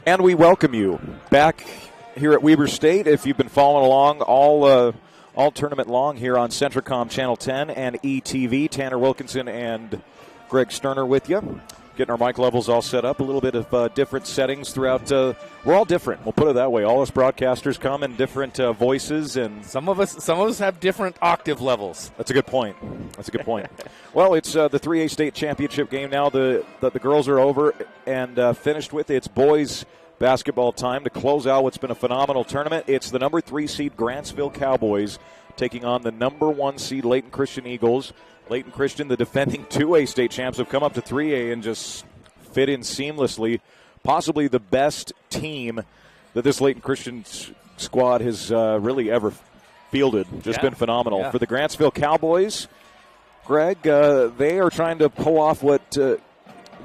And we welcome you back here at Weber State. If you've been following along all tournament long here on Centricom Channel 10 and ETV, Tanner Wilkinson and Greg Sterner with you. Getting our mic levels all set up, a little bit of different settings throughout. We're all different. We'll put it that way. All us broadcasters come in different voices, and some of us have different octave levels. That's a good point. Well, it's the 3A state championship game now. The girls are over and finished with. It's boys basketball time to close out what's been a phenomenal tournament. It's the number 3 seed Grantsville Cowboys taking on the number 1 seed Layton Christian Eagles. Layton Christian, the defending 2A state champs, have come up to 3A and just fit in seamlessly. Possibly the best team that this Layton Christian squad has really ever fielded. Just been phenomenal. Yeah. For the Grantsville Cowboys, Greg, they are trying to pull off what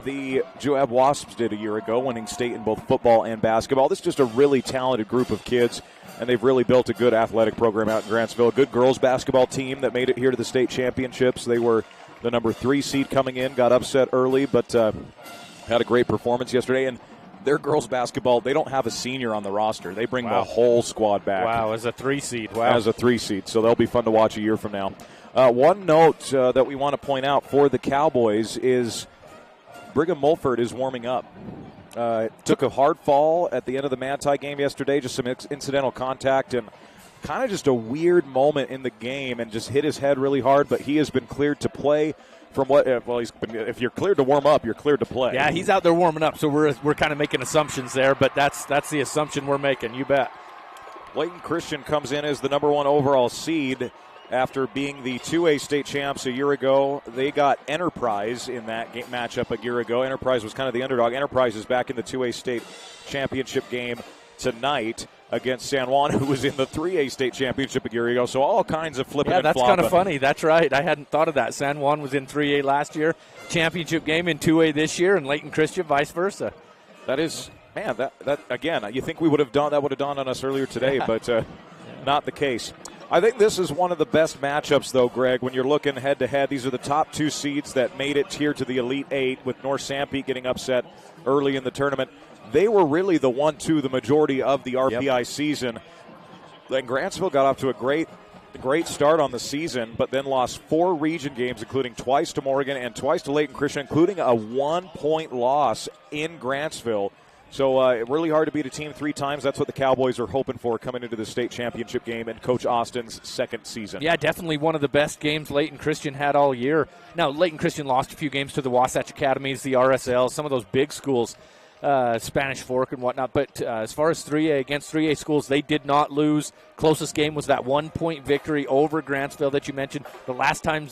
the Joab Wasps did a year ago, winning state in both football and basketball. This is just a really talented group of kids, and they've really built a good athletic program out in Grantsville. A good girls basketball team that made it here to the state championships. They were the number 3 seed coming in, got upset early, but had a great performance yesterday. And their girls basketball, they don't have a senior on the roster. They bring the whole squad back. Wow, as a 3 seed. Wow. As a 3 seed, so they'll be fun to watch a year from now. One note that we want to point out for the Cowboys is Brigham Mulford is warming up. Took a hard fall at the end of the Manti game yesterday, just some incidental contact and kind of just a weird moment in the game and just hit his head really hard, but he has been cleared to play. If you're cleared to warm up, you're cleared to play. Yeah, he's out there warming up, so we're kind of making assumptions there, but that's the assumption we're making, you bet. Layton Christian comes in as the number 1 overall seed after being the 2A state champs a year ago. They got Enterprise in that matchup a year ago. Enterprise was kind of the underdog. Enterprise is back in the 2A state championship game tonight against San Juan, who was in the 3A state championship a year ago. So all kinds of flipping and flopping. Yeah, that's kind of funny. That's right. I hadn't thought of that. San Juan was in 3A last year, championship game in 2A this year, and Layton Christian vice versa. That is, man, that again, you think we would have dawned on us earlier today, but not the case. I think this is one of the best matchups, though, Greg, when you're looking head-to-head. These are the top 2 seeds that made it here to the Elite 8, with North Sanpete getting upset early in the tournament. They were really the 1-2 the majority of the RPI season. Then Grantsville got off to a great start on the season, but then lost 4 region games, including twice to Morgan and twice to Layton Christian, including a 1-point loss in Grantsville. So really hard to beat a team 3 times. That's what the Cowboys are hoping for coming into the state championship game and Coach Austin's second season. Yeah, definitely one of the best games Layton Christian had all year. Now, Layton Christian lost a few games to the Wasatch Academies, the RSL, some of those big schools, Spanish Fork and whatnot. But as far as 3A, against 3A schools, they did not lose. Closest game was that 1-point victory over Grantsville that you mentioned. The last time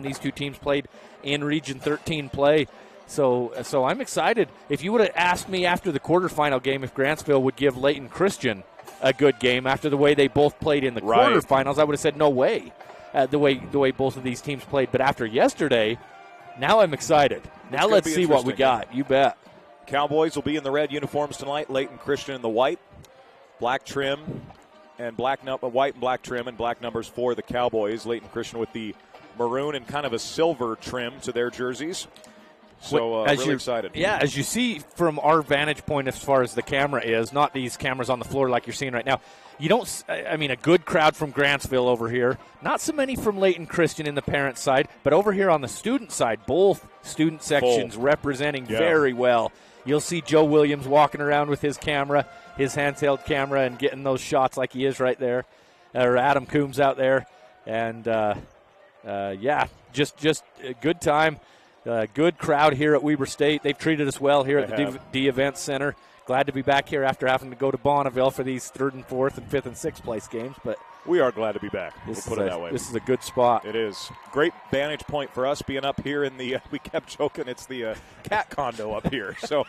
these two teams played in Region 13 play. So I'm excited. If you would have asked me after the quarterfinal game if Grantsville would give Layton Christian a good game after the way they both played in the quarterfinals, I would have said no way. The way both of these teams played. But after yesterday, now I'm excited. Now let's see what we got. You bet. Cowboys will be in the red uniforms tonight. Layton Christian in the white, black trim, and white and black trim and black numbers for the Cowboys. Layton Christian with the maroon and kind of a silver trim to their jerseys. So really excited. Yeah, as you see from our vantage point as far as the camera is, not these cameras on the floor like you're seeing right now, a good crowd from Grantsville over here. Not so many from Layton Christian in the parent side, but over here on the student side, both student sections representing very well. You'll see Joe Williams walking around with his camera, his handheld camera, and getting those shots like he is right there. Or Adam Coombs out there. And, just a good time. Good crowd here at Weber State. They've treated us well here at the D Event Center. Glad to be back here after having to go to Bonneville for these 3rd and 4th and 5th and 6th place games. But we are glad to be back. We'll put it that way. This is a good spot. It is. Great vantage point for us being up here in the, we kept joking, it's the cat condo up here. So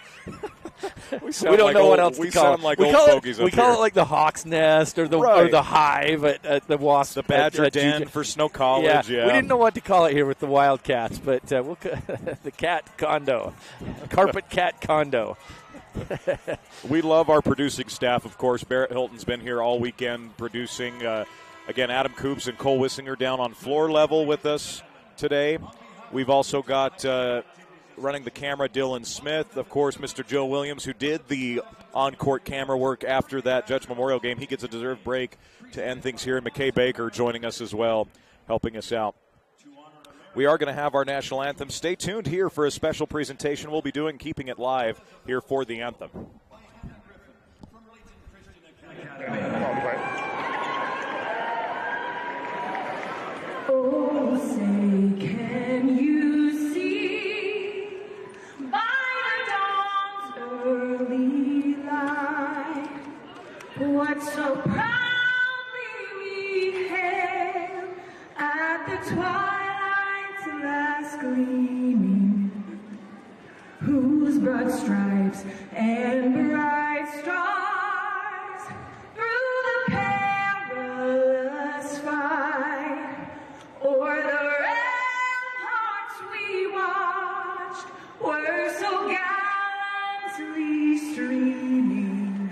we don't know what else to call it. We sound like old fogies up here. We call it like the Hawk's Nest or the Hive at the Wasp. The Badger Den for Snow College. Yeah. We didn't know what to call it here with the Wildcats, but the cat condo. Carpet cat condo. We love our producing staff, of course. Barrett Hilton's been here all weekend producing. Again, Adam Coops and Cole Wissinger down on floor level with us today. We've also got running the camera, Dylan Smith. Of course, Mr. Joe Williams, who did the on-court camera work after that Judge Memorial game. He gets a deserved break to end things here. And McKay Baker joining us as well, helping us out. We are going to have our national anthem. Stay tuned here for a special presentation we'll be doing, keeping it live here for the anthem. Oh, say, can you see by the dawn's early light what so proudly we hailed at the twilight's last gleaming, whose broad stripes and bright stars through the perilous fight o'er the ramparts we watched were so gallantly streaming,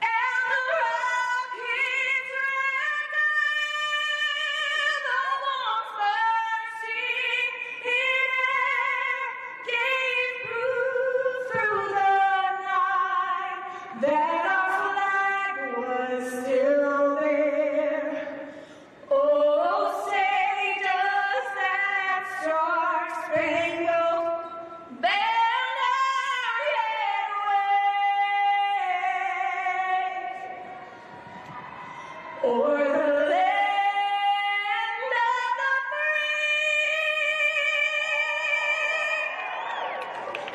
and the rocket's red anthem on bursting in air gave proof through the night that our flag was still there. Oh, say does that star-spangled banner yet wave o'er the land of the free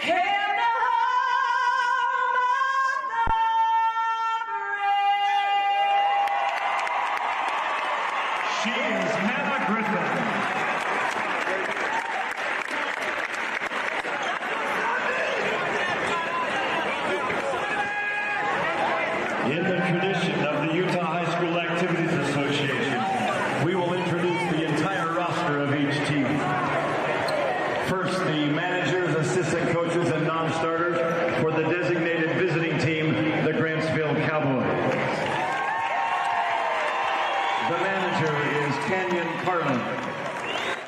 and the home of the brave? She is Hannah Griffin. In the tradition of the Utah High School Activities Association, we will introduce the entire roster of each team. First, the managers, assistant coaches, and non-starters for the designated visiting team, the Grantsville Cowboys. The manager is Canyon Carlin.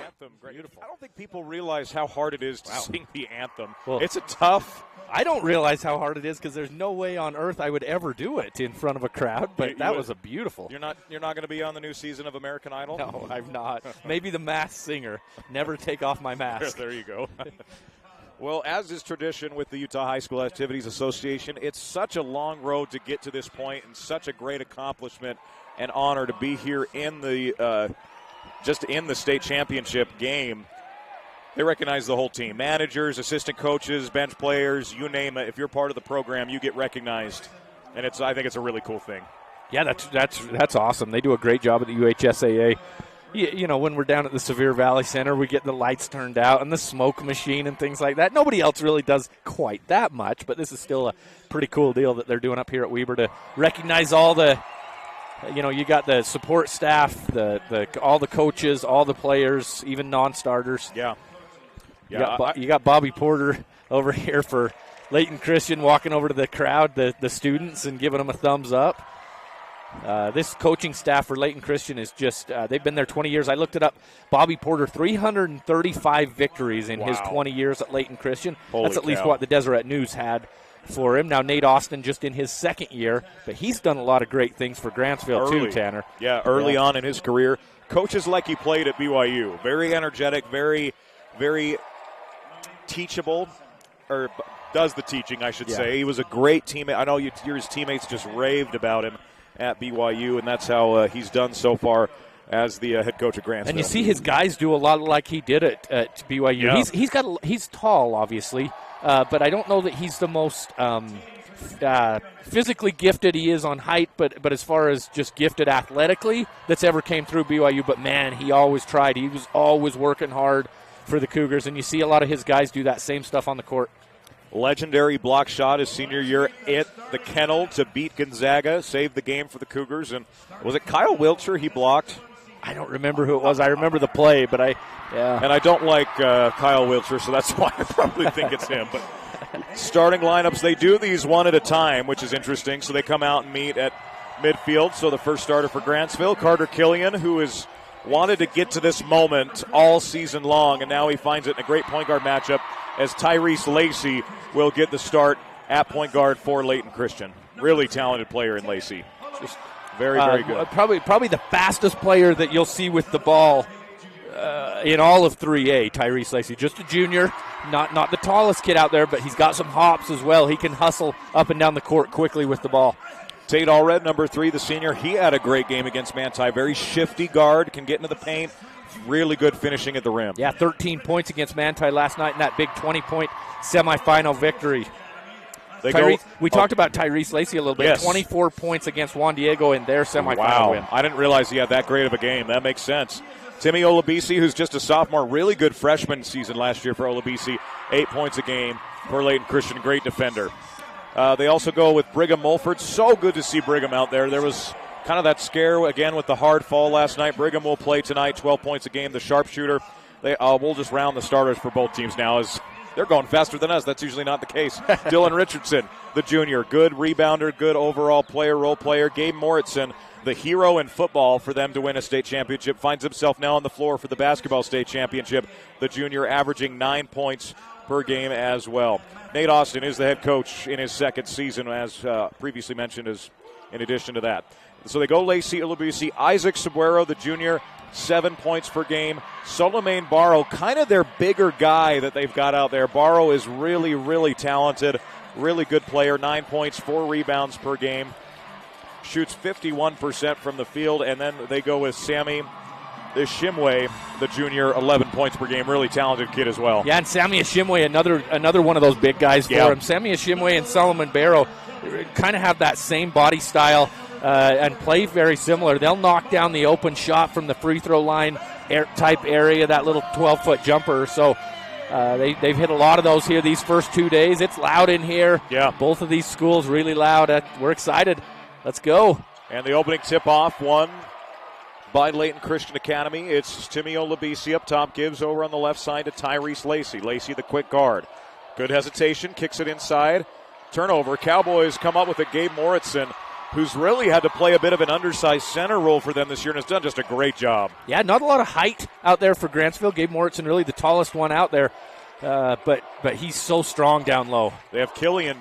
Anthem, beautiful. I don't think people realize how hard it is to sing the anthem. Well, it's a tough. I don't realize how hard it is because there's no way on earth I would ever do it in front of a crowd, but that was a beautiful. You're not going to be on the new season of American Idol? No, I'm not. Maybe the Masked Singer. Never take off my mask. There you go. Well, as is tradition with the Utah High School Activities Association, it's such a long road to get to this point and such a great accomplishment and honor to be here in the just in the state championship game. They recognize the whole team. Managers, assistant coaches, bench players, you name it. If you're part of the program, you get recognized. And I think it's a really cool thing. Yeah, that's awesome. They do a great job at the UHSAA. You know, when we're down at the Sevier Valley Center, we get the lights turned out and the smoke machine and things like that. Nobody else really does quite that much, but this is still a pretty cool deal that they're doing up here at Weber to recognize all the, you know, you got the support staff, all the coaches, all the players, even non-starters. Yeah. You got Bobby Porter over here for Layton Christian walking over to the crowd, the students, and giving them a thumbs up. This coaching staff for Layton Christian is just, they've been there 20 years. I looked it up. Bobby Porter, 335 victories in his 20 years at Layton Christian. That's at least what the Deseret News had for him. Now, Nate Austin just in his second year, but he's done a lot of great things for Grantsville too, Tanner. Yeah, early on in his career. Coaches like he played at BYU. Very energetic, very, very teachable, or does the teaching, I should say. He was a great teammate. I know his teammates just raved about him at BYU, and that's how he's done so far as the head coach at Grantsville. And you see his guys do a lot like he did at BYU. Yeah. He's tall, obviously, but I don't know that he's the most physically gifted. He is on height, but as far as just gifted athletically, that's ever came through BYU. But, man, he always tried. He was always working hard for the Cougars, and you see a lot of his guys do that same stuff on the court. Legendary block shot his senior year at the Kennel to beat Gonzaga, saved the game for the Cougars. And was it Kyle Wiltshire he blocked? I don't remember who it was. I remember the play, but And I don't like Kyle Wiltshire, so that's why I probably think it's him. But starting lineups, they do these one at a time, which is interesting. So they come out and meet at midfield. So the first starter for Grantsville, Carter Killian, who is wanted to get to this moment all season long, and now he finds it in a great point guard matchup as Tyrese Lacey will get the start at point guard for Layton Christian. Really talented player in Lacey. Just very, very good. Probably the fastest player that you'll see with the ball in all of 3A, Tyrese Lacey. Just a junior, not the tallest kid out there, but he's got some hops as well. He can hustle up and down the court quickly with the ball. Tate Allred, number 3, the senior, he had a great game against Manti. Very shifty guard, can get into the paint. Really good finishing at the rim. Yeah, 13 points against Manti last night in that big 20-point semifinal victory. We talked about Tyrese Lacey a little bit. Yes. 24 points against Juan Diego in their semifinal win. I didn't realize he had that great of a game. That makes sense. Timmy Olabisi, who's just a sophomore, really good freshman season last year for Olabisi. 8 points a game for Layton Christian. Great defender. They also go with Brigham Mulford. So good to see Brigham out there. There was kind of that scare again with the hard fall last night. Brigham will play tonight, 12 points a game, the sharpshooter. We'll just round the starters for both teams now as they're going faster than us. That's usually not the case. Dylan Richardson, the junior, good rebounder, good overall player, role player. Gabe Moritzen, the hero in football for them to win a state championship, finds himself now on the floor for the basketball state championship. The junior averaging 9 points per game as well. Nate Austin is the head coach in his second season, as previously mentioned, as in addition to that. So they go Lacey, Olabisi, Isaac Sabuero, the junior, 7 points per game. Solomon Barrow, kind of their bigger guy that they've got out there. Barrow is really, really talented, really good player, 9 points, 4 rebounds per game. Shoots 51% from the field, and then they go with Sammy Ishimwe, the junior, 11 points per game. Really talented kid as well. Yeah, and Sammy Ishimwe, another one of those big guys for him. Sammy Ishimwe and Solomon Barrow kind of have that same body style and play very similar. They'll knock down the open shot from the free throw line type area, that little 12-foot jumper. So they've hit a lot of those here these first 2 days. It's loud in here. Yeah. Both of these schools really loud. We're excited. Let's go. And the opening tip-off won by Layton Christian Academy. It's Timmy Olabisi up top, gives over on the left side to Tyrese Lacey. Lacey, the quick guard. Good hesitation, kicks it inside. Turnover. Cowboys come up with a Gabe Moritzen, who's really had to play a bit of an undersized center role for them this year and has done just a great job. Yeah, not a lot of height out there for Grantsville. Gabe Moritzen really the tallest one out there, but he's so strong down low. They have Killian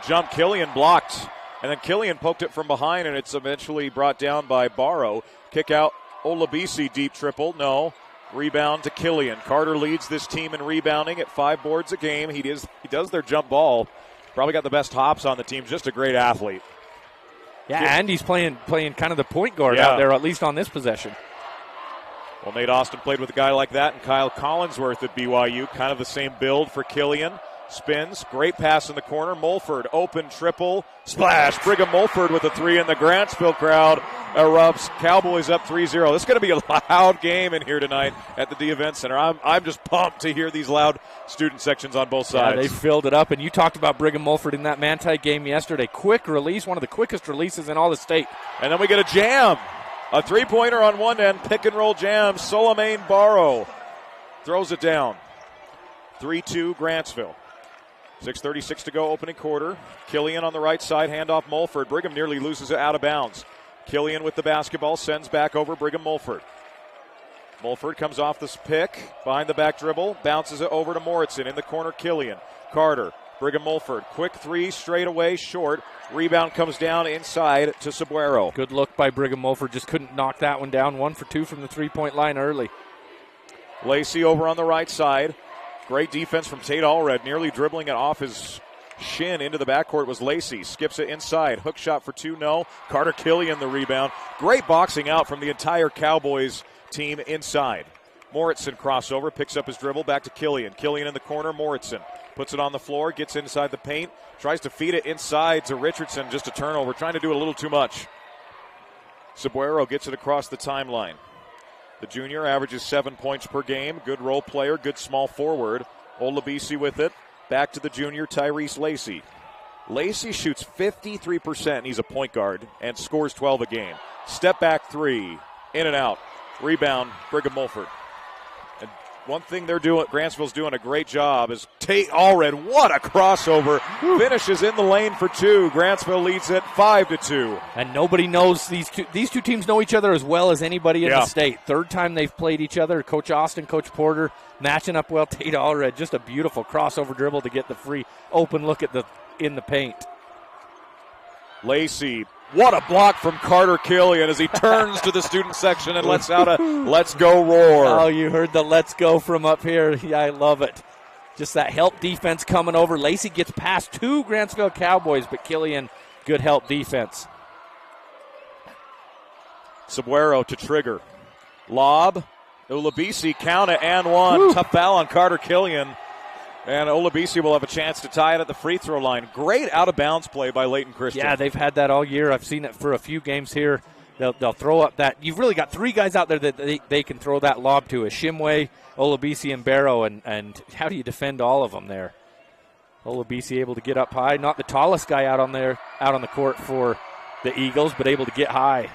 jump. Killian blocked, and then Killian poked it from behind, and it's eventually brought down by Barrow. Kick out Olabisi, deep triple. No. Rebound to Killian. Carter leads this team in rebounding at 5 boards a game. He does their jump ball. Probably got the best hops on the team. Just a great athlete. Yeah, and he's playing kind of the point guard out there, at least on this possession. Well, Nate Austin played with a guy like that, and Kyle Collinsworth at BYU. Kind of the same build for Killian. Spins. Great pass in the corner. Mulford, open triple. Splash. Brigham Mulford with a 3, and the Grantsville crowd erupts. Cowboys up 3-0. This is going to be a loud game in here tonight at the D Event Center. I'm just pumped to hear these loud student sections on both sides. Yeah, they filled it up, and you talked about Brigham Mulford in that Manti game yesterday. Quick release, one of the quickest releases in all the state. And then we get a jam. A three-pointer on one end, pick-and-roll jam. Solomon Barrow throws it down. 3-2 Grantsville. 6:36 to go, opening quarter. Killian on the right side, handoff Mulford. Brigham nearly loses it out of bounds. Killian with the basketball, sends back over Brigham Mulford. Mulford comes off this pick, behind the back dribble, bounces it over to Moritzen. In the corner, Killian. Carter, Brigham Mulford. Quick 3, straight away, short. Rebound comes down inside to Sabuero. Good look by Brigham Mulford, just couldn't knock that one down. 1 for 2 from the three-point line early. Lacey over on the right side. Great defense from Tate Allred, nearly dribbling it off his shin into the backcourt was Lacey. Skips it inside. Hook shot for 2, no. Carter Killian the rebound. Great boxing out from the entire Cowboys team inside. Moritzen crossover, picks up his dribble, back to Killian. Killian in the corner, Moritzen. Puts it on the floor, gets inside the paint, tries to feed it inside to Richardson, just a turnover, trying to do a little too much. Sabuero gets it across the timeline. The junior averages 7 points per game. Good role player, good small forward. Olabisi with it. Back to the junior, Tyrese Lacey. Lacey shoots 53%. He's a point guard and scores 12 a game. Step back 3, in and out. Rebound, Brigham Mulford. And one thing they're doing, Grantsville's doing a great job, is Tate Allred. What a crossover. Finishes in the lane for 2. Grantsville leads it 5-2. And nobody knows these two teams know each other as well as anybody in the state. Third time they've played each other. Coach Austin, Coach Porter matching up well. Tate Allred, just a beautiful crossover dribble to get the free open look at in the paint. Lacey, what a block from Carter Killian as he turns to the student section and lets out a let's go roar. Oh, you heard the let's go from up here. Yeah, I love it. Just that help defense coming over. Lacey gets past 2 Grantsville Cowboys, but Killian, good help defense. Sabuero to trigger. Lob. Olabisi count it and 1. Woo. Tough foul on Carter Killian. And Olabisi will have a chance to tie it at the free throw line. Great out-of-bounds play by Layton Christian. Yeah, they've had that all year. I've seen it for a few games here. They'll throw up that. You've really got 3 guys out there that they can throw that lob to. Shimway, Olabisi, and Barrow. And how do you defend all of them there? Olabisi able to get up high. Not the tallest guy out on the court for the Eagles, but able to get high.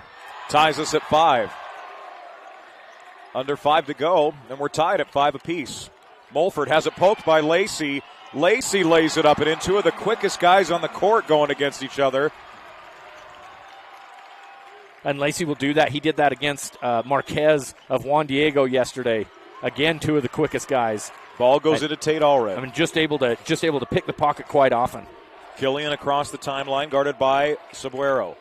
Ties us at 5. Under 5 to go, and we're tied at 5 apiece. Mulford has it poked by Lacey. Lacey lays it up and in. 2 of the quickest guys on the court going against each other. And Lacey will do that. He did that against Marquez of Juan Diego yesterday. Again, 2 of the quickest guys. Ball goes into Tate Allred. I mean, just able to pick the pocket quite often. Killian across the timeline, guarded by Sabuero.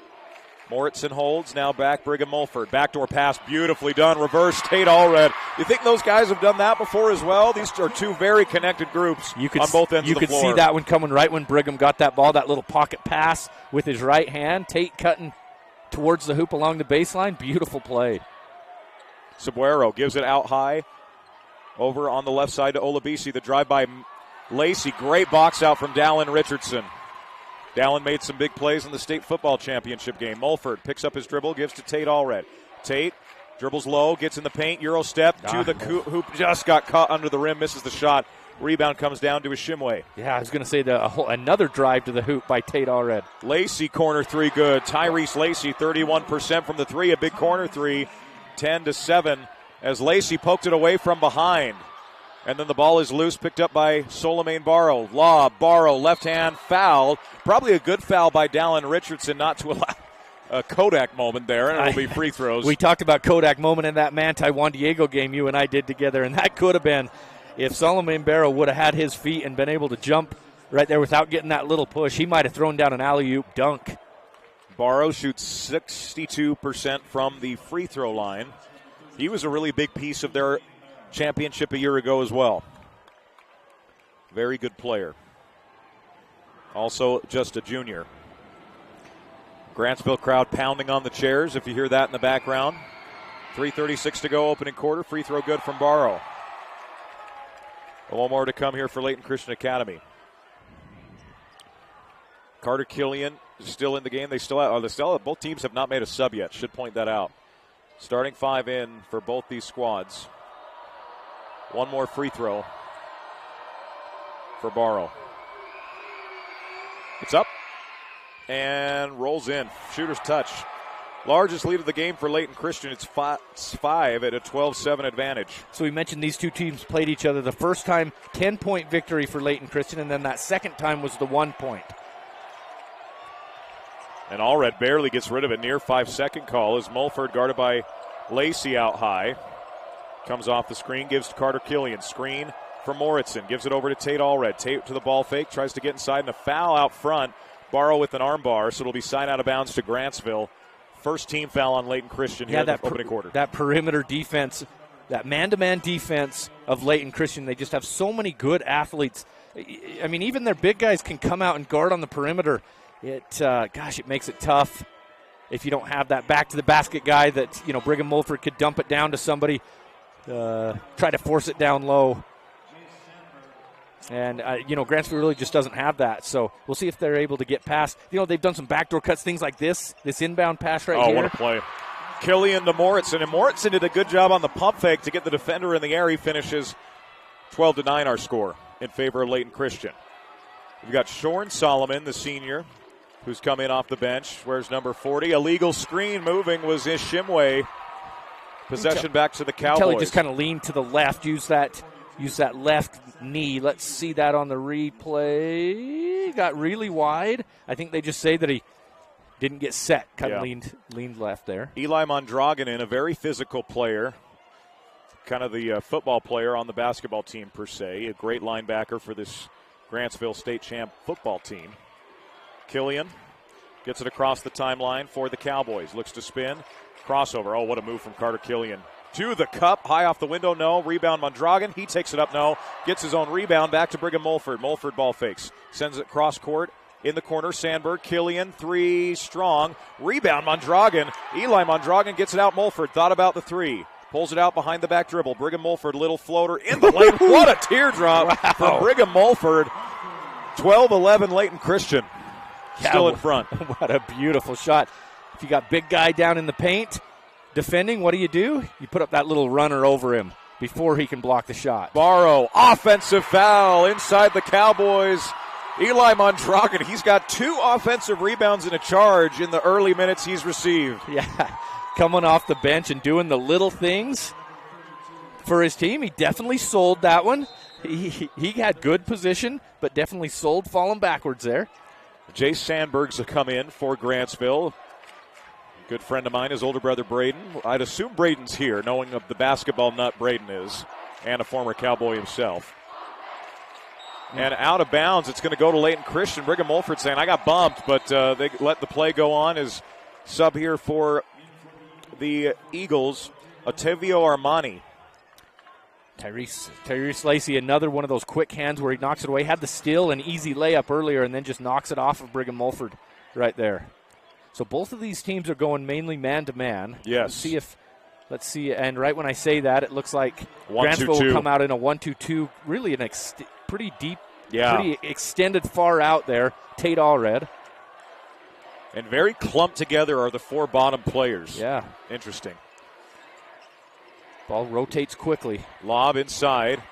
Moritzen holds, now back Brigham Mulford. Backdoor pass, beautifully done. Reverse, Tate Allred. You think those guys have done that before as well? These are 2 very connected groups on both ends of the floor. You could see that one coming right when Brigham got that ball, that little pocket pass with his right hand. Tate cutting towards the hoop along the baseline. Beautiful play. Sabuero gives it out high. Over on the left side to Olabisi. The drive by Lacey. Great box out from Dallin Richardson. Dallin made some big plays in the state football championship game. Mulford picks up his dribble, gives to Tate Allred. Tate dribbles low, gets in the paint, Euro step to the hoop, just got caught under the rim, misses the shot. Rebound comes down to Shimway. Yeah, I was going to say another drive to the hoop by Tate Allred. Lacey corner 3 good. Tyrese Lacey 31% from the 3, a big corner 3, 10-7 as Lacey poked it away from behind. And then the ball is loose, picked up by Solomane Barrow. Lob, Barrow, left hand, foul. Probably a good foul by Dallin Richardson not to allow a Kodak moment there, and it'll be free throws. We talked about Kodak moment in that Manti Juan Diego game you and I did together, and that could have been if Solomane Barrow would have had his feet and been able to jump right there without getting that little push. He might have thrown down an alley-oop dunk. Barrow shoots 62% from the free throw line. He was a really big piece of their championship a year ago as well. Very good player. Also just a junior. Grantsville crowd pounding on the chairs, if you hear that in the background. 3:36 to go, opening quarter. Free throw good from Barrow. One more to come here for Layton Christian Academy. Carter Killian is still in the game. They still have, both teams have not made a sub yet. Should point that out. Starting 5 in for both these squads. One more free throw for Barrow. It's up and rolls in. Shooter's touch. Largest lead of the game for Layton Christian. It's 5 at a 12-7 advantage. So we mentioned these 2 teams played each other. The first time, 10-point victory for Layton Christian, and then that second time was the 1 point. And Allred barely gets rid of it. Near 5-second call as Mulford, guarded by Lacey, out high. Comes off the screen, gives to Carter Killian. Screen for Moritzen. Gives it over to Tate Allred. Tate to the ball fake, tries to get inside, and a foul out front. Barrow with an arm bar, so it'll be signed out of bounds to Grantsville. First team foul on Layton Christian here in the opening quarter. That perimeter defense, that man-to-man defense of Layton Christian, they just have so many good athletes. I mean, even their big guys can come out and guard on the perimeter. It makes it tough if you don't have that back-to-the-basket guy that, Brigham Mulford could dump it down to somebody. Try to force it down low. And, Grantsville really just doesn't have that. So we'll see if they're able to get past. They've done some backdoor cuts, things like this inbound pass right here. Oh, what a play. Killian to Moritzen. And Moritzen did a good job on the pump fake to get the defender in the air. He finishes 12-9 our score in favor of Layton Christian. We've got Shorn Solomon, the senior, who's come in off the bench. Wears number 40. A legal screen moving was Ishimwe. Possession back to the Cowboys. Kelly just kind of leaned to the left, use that left knee. Let's see that on the replay. Got really wide. I think they just say that he didn't get set. Kind of leaned left there. Eli Mondragon, a very physical player. Kind of the football player on the basketball team, per se. A great linebacker for this Grantsville state champ football team. Killian gets it across the timeline for the Cowboys. Looks to spin. Crossover. Oh, what a move from Carter Killian. To the cup. High off the window. No. Rebound Mondragon. He takes it up. No. Gets his own rebound. Back to Brigham Mulford. Mulford ball fakes. Sends it cross court. In the corner, Sandberg, Killian, 3 strong. Rebound Mondragon. Eli Mondragon gets it out. Mulford thought about the 3. Pulls it out behind the back dribble. Brigham Mulford, little floater in the lane. What a teardrop from Brigham Mulford. 12-11 Layton Christian. Still in front. What a beautiful shot. If you got big guy down in the paint defending, what do? You put up that little runner over him before he can block the shot. Barrow, offensive foul inside the Cowboys. Eli Mondragon, he's got 2 offensive rebounds and a charge in the early minutes he's received. Yeah. Coming off the bench and doing the little things for his team. He definitely sold that one. He had good position, but definitely sold falling backwards there. Jay Sandberg's come in for Grantsville. Good friend of mine, his older brother Braden. I'd assume Braden's here, knowing of the basketball nut Braden is, and a former Cowboy himself. And out of bounds, it's going to go to Layton Christian. Brigham Mulford saying, I got bumped, but they let the play go on. As sub here for the Eagles, Ottavio Armani. Tyrese Lacey, another one of those quick hands where he knocks it away. Had the steal and easy layup earlier and then just knocks it off of Brigham Mulford right there. So both of these teams are going mainly man-to-man. Yes. Let's see. And right when I say that, it looks like Grantsville will come out in a 1-2-2. Really pretty deep, pretty extended far out there. Tate Allred. And very clumped together are the 4 bottom players. Yeah. Interesting. Ball rotates quickly. Lob inside.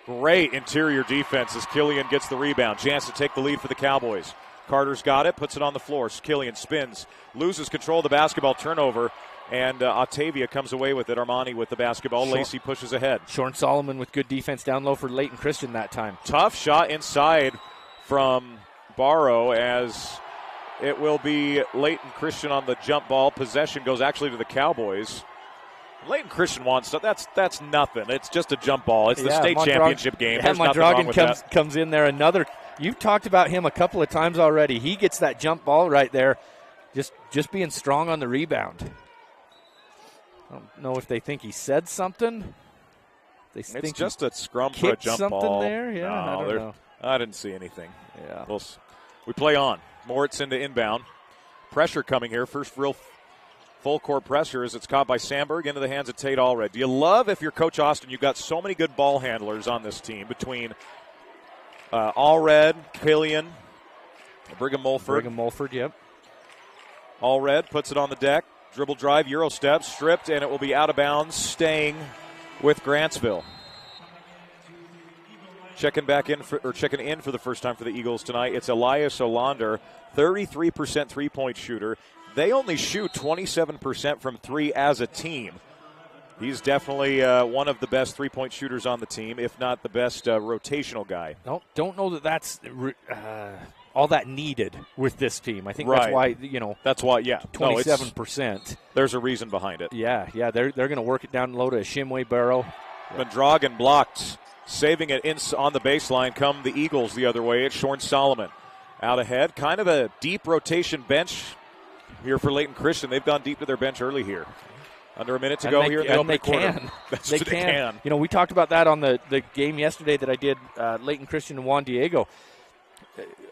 Great interior defense as Killian gets the rebound. Chance to take the lead for the Cowboys. Carter's got it, puts it on the floor. Killian spins, loses control of the basketball, turnover, and Ottavia comes away with it. Armani with the basketball. Lacey pushes ahead. Shorn Solomon with good defense down low for Layton Christian that time. Tough shot inside from Barrow as it will be Layton Christian on the jump ball. Possession goes actually to the Cowboys. Layton Christian wants stuff. That's nothing. It's just a jump ball. It's the state championship game. There's nothing wrong with that. Comes in there. You've talked about him a couple of times already. He gets that jump ball right there. Just being strong on the rebound. I don't know if they think he said something. It's just a scrum for a jump something ball. There. Yeah, no, I don't know. I didn't see anything. Yeah. We play on. Moritz into inbound. Pressure coming here. First real full court pressure as it's caught by Sandberg into the hands of Tate Allred. Do you love, if you're Coach Austin, you've got so many good ball handlers on this team between Allred, Killian, Brigham Mulford. Yep. Allred puts it on the deck. Dribble drive, Euro step, stripped, and it will be out of bounds, staying with Grantsville. Checking in for the first time for the Eagles tonight. It's Elias Olander, 33% three-point shooter. They only shoot 27% from 3 as a team. He's definitely one of the best three-point shooters on the team, if not the best rotational guy. Don't know that that's all that needed with this team. I think right. That's why, 27%. There's a reason behind it. Yeah, they're going to work it down low to Shimway Barrow. Mondragon blocked, saving it on the baseline. Come the Eagles the other way. It's Shorn Solomon out ahead. Kind of a deep rotation bench here for Layton Christian. They've gone deep to their bench early here. Under a minute to go here in the opening quarter. They can. We talked about that on the game yesterday that I did, Layton Christian and Juan Diego.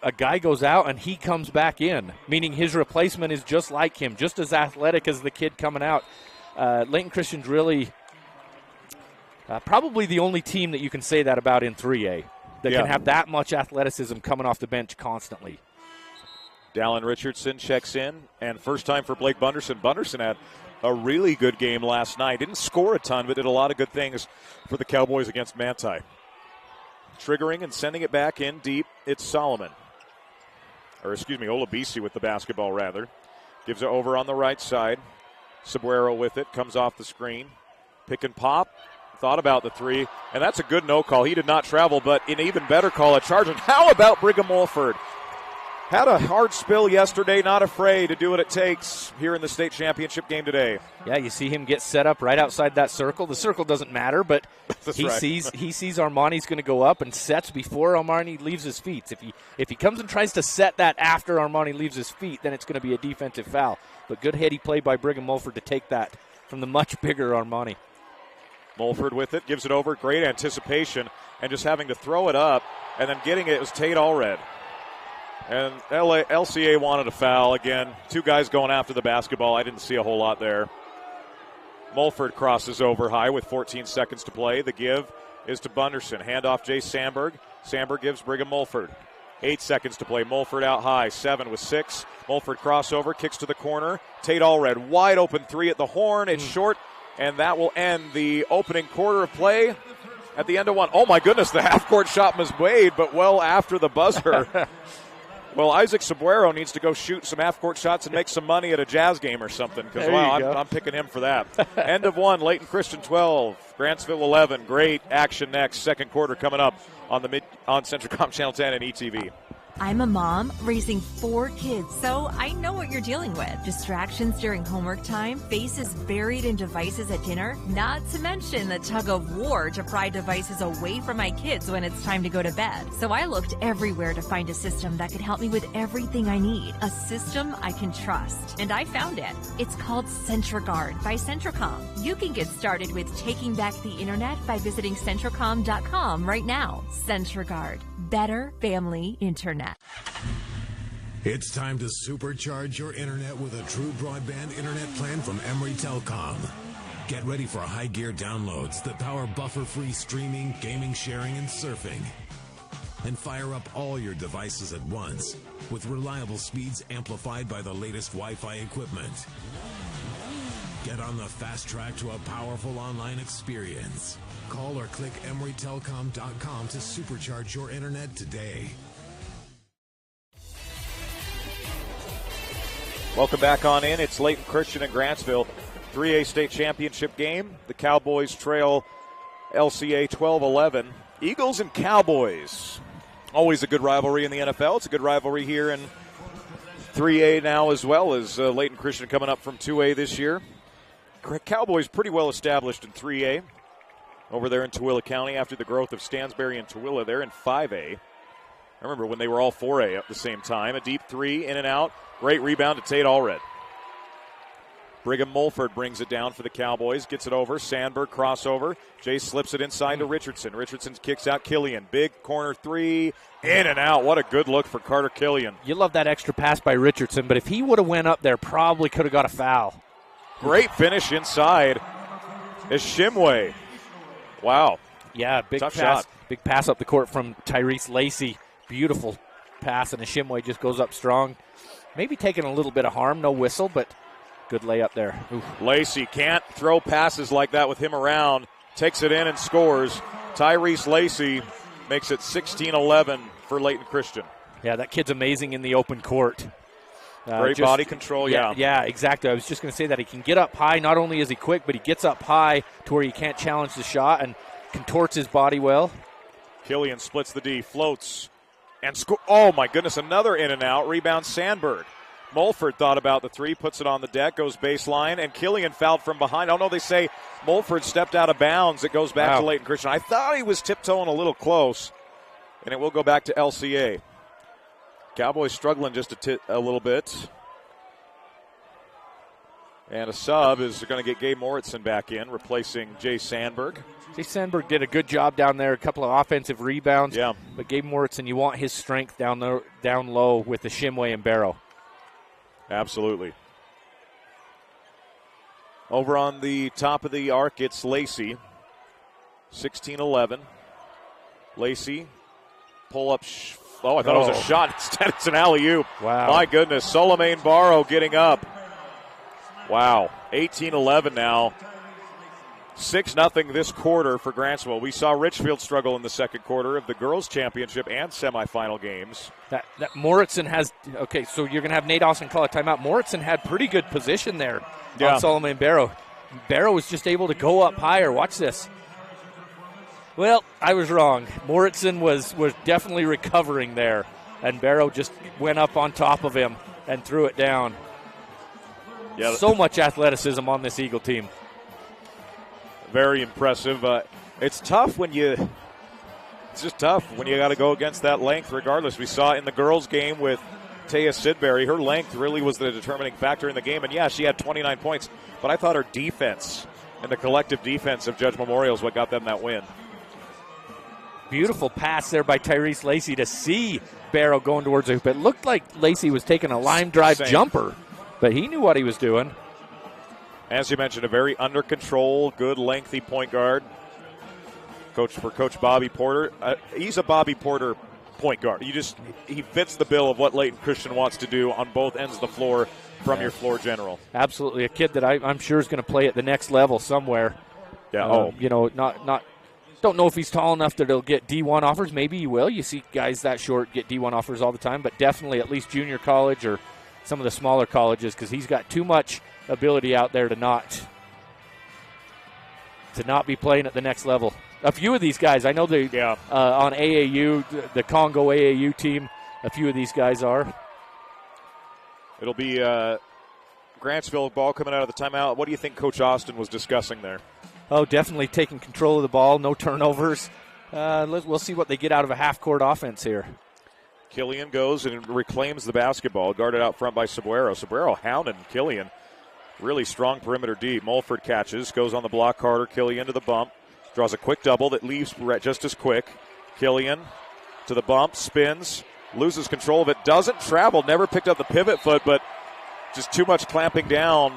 A guy goes out and he comes back in, meaning his replacement is just like him, just as athletic as the kid coming out. Layton Christian's really probably the only team that you can say that about in 3A that can have that much athleticism coming off the bench constantly. Dallin Richardson checks in, and first time for Blake Bunderson. Bunderson had a really good game last night. Didn't score a ton, but did a lot of good things for the Cowboys against Manti. Triggering and sending it back in deep, it's Solomon. Olabisi with the basketball, rather. Gives it over on the right side. Sabuero with it, comes off the screen. Pick and pop, thought about the three, and that's a good no call. He did not travel, but an even better call, a charge. And how about Brigham Mulford? Had a hard spill yesterday, not afraid to do what it takes here in the state championship game today. Yeah, you see him get set up right outside that circle. The circle doesn't matter, but he right. sees Armani's going to go up and sets before Armani leaves his feet. If he comes and tries to set that after Armani leaves his feet, then it's going to be a defensive foul. But good heady play by Brigham Mulford to take that from the much bigger Armani. Mulford with it, gives it over, great anticipation, and just having to throw it up, and then getting it was Tate Allred. And LCA wanted a foul. Again, two guys going after the basketball. I didn't see a whole lot there. Mulford crosses over high with 14 seconds to play. The give is to Bunderson. Handoff Jay Sandberg. Sandberg gives Brigham Mulford. 8 seconds to play. Mulford out high. 7 with 6. Mulford crossover, kicks to the corner. Tate Allred, wide open three at the horn. It's short, and that will end the opening quarter of play at the end of one. Oh, my goodness, the half-court shot was made, but well after the buzzer. Well, Isaac Sabuero needs to go shoot some half-court shots and make some money at a Jazz game or something, because, wow, I'm picking him for that. End of one, Layton Christian 12, Grantsville 11. Great action next. Second quarter coming up on Centricom Channel 10 and ETV. I'm a mom raising 4 kids, so I know what you're dealing with. Distractions during homework time, faces buried in devices at dinner, not to mention the tug of war to pry devices away from my kids when it's time to go to bed. So I looked everywhere to find a system that could help me with everything I need. A system I can trust. And I found it. It's called CentraGuard by Centricom. You can get started with taking back the internet by visiting Centricom.com right now. CentraGuard. Better family internet. It's time to supercharge your internet with a true broadband internet plan from Emory Telecom. Get ready for high gear downloads that power buffer-free streaming, gaming, sharing, and surfing. And fire up all your devices at once with reliable speeds amplified by the latest Wi-Fi equipment. Get on the fast track to a powerful online experience. Call or click EmoryTelecom.com to supercharge your internet today. Welcome back on in. It's Layton Christian and Grantsville. 3A state championship game. The Cowboys trail LCA 12-11. Eagles and Cowboys. Always a good rivalry in the NFL. It's a good rivalry here in 3A now as well, as Layton Christian coming up from 2A this year. Cowboys pretty well established in 3A over there in Tooele County after the growth of Stansbury and Tooele. They're in 5A. I remember when they were all 4A at the same time. A deep three, in and out. Great rebound to Tate Allred. Brigham Mulford brings it down for the Cowboys. Gets it over. Sandberg crossover. Jay slips it inside to Richardson. Richardson kicks out Killian. Big corner three. In and out. What a good look for Carter Killian. You love that extra pass by Richardson, but if he would have went up there, probably could have got a foul. Great finish inside. Is Shimway. Wow. Yeah, big tough pass. shot. Big pass up the court from Tyrese Lacey. Beautiful pass, and Shimway just goes up strong. Maybe taking a little bit of harm, no whistle, but good layup there. Oof. Lacey can't throw passes like that with him around. Takes it in and scores. Tyrese Lacey makes it 16-11 for Layton Christian. Yeah, that kid's amazing in the open court. Great body control, yeah. Yeah, exactly. I was just going to say that he can get up high. Not only is he quick, but he gets up high to where you can't challenge the shot and contorts his body well. Killian splits the D, floats, and score. Oh, my goodness, another in and out. Rebound Sandberg. Mulford thought about the three, puts it on the deck, goes baseline, and Killian fouled from behind. Oh, no, they say Mulford stepped out of bounds. It goes back to Layton Christian. I thought he was tiptoeing a little close, and it will go back to LCA. Cowboys struggling just a little bit. And a sub is going to get Gabe Moritzen back in, replacing Jay Sandberg. Jay Sandberg did a good job down there, a couple of offensive rebounds. Yeah. But Gabe Moritzen, you want his strength down low with the Shimway and Barrow. Absolutely. Over on the top of the arc, it's Lacey. 16-11. Lacey, pull up. I thought it was a shot. Instead, it's an alley-oop. Wow. My goodness. Solomon Barrow getting up. Wow. 18-11 now. 6-0 this quarter for Grantsville. We saw Richfield struggle in the second quarter of the girls' championship and semifinal games. That Moritzen has – okay, so you're going to have Nate Austin call a timeout. Moritzen had pretty good position there on Solomon Barrow. Barrow was just able to go up higher. Watch this. Well, I was wrong. Moritzen was definitely recovering there, and Barrow just went up on top of him and threw it down. Yeah, so much athleticism on this Eagle team. Very impressive. It's tough when you – it's just tough when you got to go against that length regardless. We saw in the girls' game with Taya Sidbury, her length really was the determining factor in the game. And, yeah, she had 29 points, but I thought her defense and the collective defense of Judge Memorial is what got them that win. Beautiful pass there by Tyrese Lacey to see Barrow going towards the hoop. It looked like Lacey was taking a line drive jumper, but he knew what he was doing. As you mentioned, a very under control, good lengthy point guard. Coach Bobby Porter. He's a Bobby Porter point guard. He fits the bill of what Layton Christian wants to do on both ends of the floor from your floor general. Absolutely, a kid that I'm sure is going to play at the next level somewhere. Yeah. Not. Don't know if he's tall enough that he'll get D1 offers. Maybe he will. You see guys that short get D1 offers all the time, but definitely at least junior college or some of the smaller colleges because he's got too much ability out there to not be playing at the next level. A few of these guys, I know they on AAU, the Congo AAU team, a few of these guys are. It'll be Grantsville ball coming out of the timeout. What do you think Coach Austin was discussing there? Oh, definitely taking control of the ball, no turnovers. We'll see what they get out of a half-court offense here. Killian goes and reclaims the basketball, guarded out front by Sobrero. Sobrero hounding Killian. Really strong perimeter D. Mulford catches, goes on the block. Carter, Killian to the bump. Draws a quick double that leaves just as quick. Killian to the bump, spins, loses control of it, doesn't travel, never picked up the pivot foot, but just too much clamping down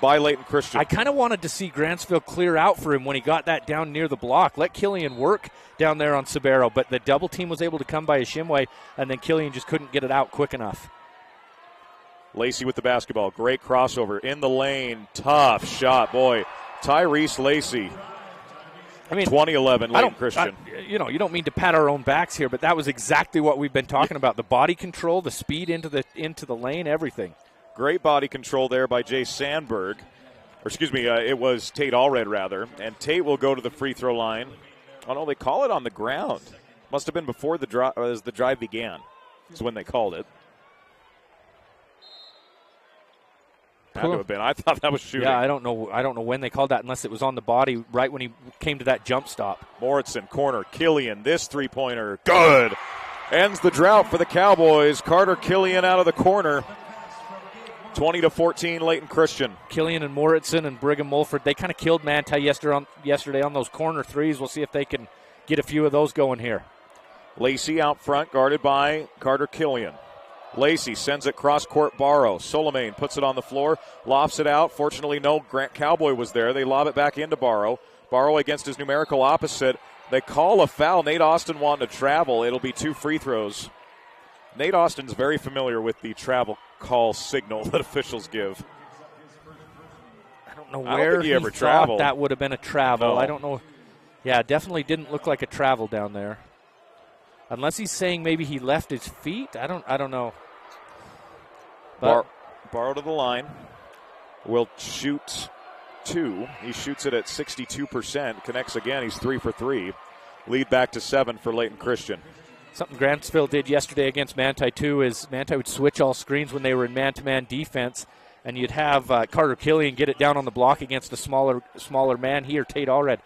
by Layton Christian. I kind of wanted to see Grantsville clear out for him when he got that down near the block. Let Killian work down there on Sobrero, but the double team was able to come by Ashimwe, and then Killian just couldn't get it out quick enough. Lacey with the basketball. Great crossover in the lane. Tough shot. Boy, Tyrese Lacey. 2011 Layton Christian. You don't mean to pat our own backs here, but that was exactly what we've been talking about. The body control, the speed into the lane, everything. Great body control there by Jay Sandberg. It was Tate Allred, rather. And Tate will go to the free throw line. Oh, no, they call it on the ground. Must have been before the drive, as the drive began. Is when they called it. Had to have been. I thought that was shooting. Yeah, I don't know when they called that unless it was on the body right when he came to that jump stop. Moritzen, corner, Killian, this three-pointer, good. Ends the drought for the Cowboys. Carter Killian out of the corner. 20-14, Layton Christian. Killian and Moritzen and Brigham Mulford, they kind of killed Manti yesterday on those corner threes. We'll see if they can get a few of those going here. Lacey out front, guarded by Carter Killian. Lacey sends it cross-court Barrow. Solomane puts it on the floor, lofts it out. Fortunately, no Grant Cowboy was there. They lob it back into Barrow. Barrow against his numerical opposite. They call a foul. Nate Austin wanting to travel. It'll be 2 free throws. Nate Austin's very familiar with the travel call signal that officials give. I don't know where he thought that would have been a travel. No. I don't know. Yeah, definitely didn't look like a travel down there. Unless he's saying maybe he left his feet. I don't know. Barrow to the line. Will shoot 2. He shoots it at 62%. Connects again. He's 3 for 3. Lead back to 7 for Layton Christian. Something Grantsville did yesterday against Manti, too, is Manti would switch all screens when they were in man-to-man defense, and you'd have Carter Killian get it down on the block against a smaller man, he or Tate Allred.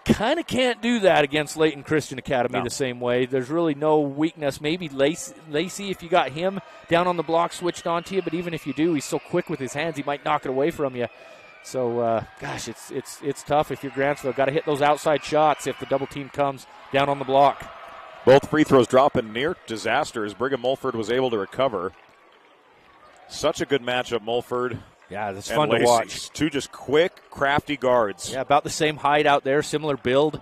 Kind of can't do that against Layton Christian Academy the same way. There's really no weakness. Maybe Lacey, if you got him down on the block, switched onto you, but even if you do, he's so quick with his hands, he might knock it away from you. So, it's tough if you're Grantsville. Got to hit those outside shots if the double team comes down on the block. Both free throws dropping near disaster as Brigham Mulford was able to recover. Such a good matchup, Mulford. Yeah, it's fun to watch. 2 just quick, crafty guards. Yeah, about the same height out there, similar build.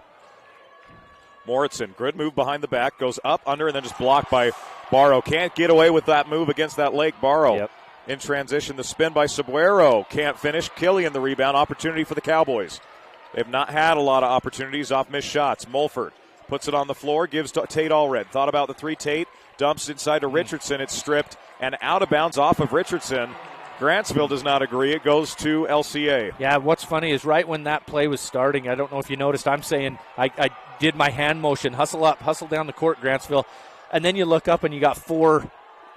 Moritzen, good move behind the back, goes up, under, and then just blocked by Barrow. Can't get away with that move against that leg. Barrow In transition, the spin by Sabuero. Can't finish. Killian the rebound. Opportunity for the Cowboys. They've not had a lot of opportunities off missed shots. Mulford puts it on the floor, gives to Tate Allred. Thought about the three. Tate dumps inside to Richardson. It's stripped and out of bounds off of Richardson. Grantsville does not agree. It goes to LCA. Yeah, what's funny is right when that play was starting, I don't know if you noticed, I'm saying I did my hand motion, hustle up, hustle down the court, Grantsville, and then you look up and you got 4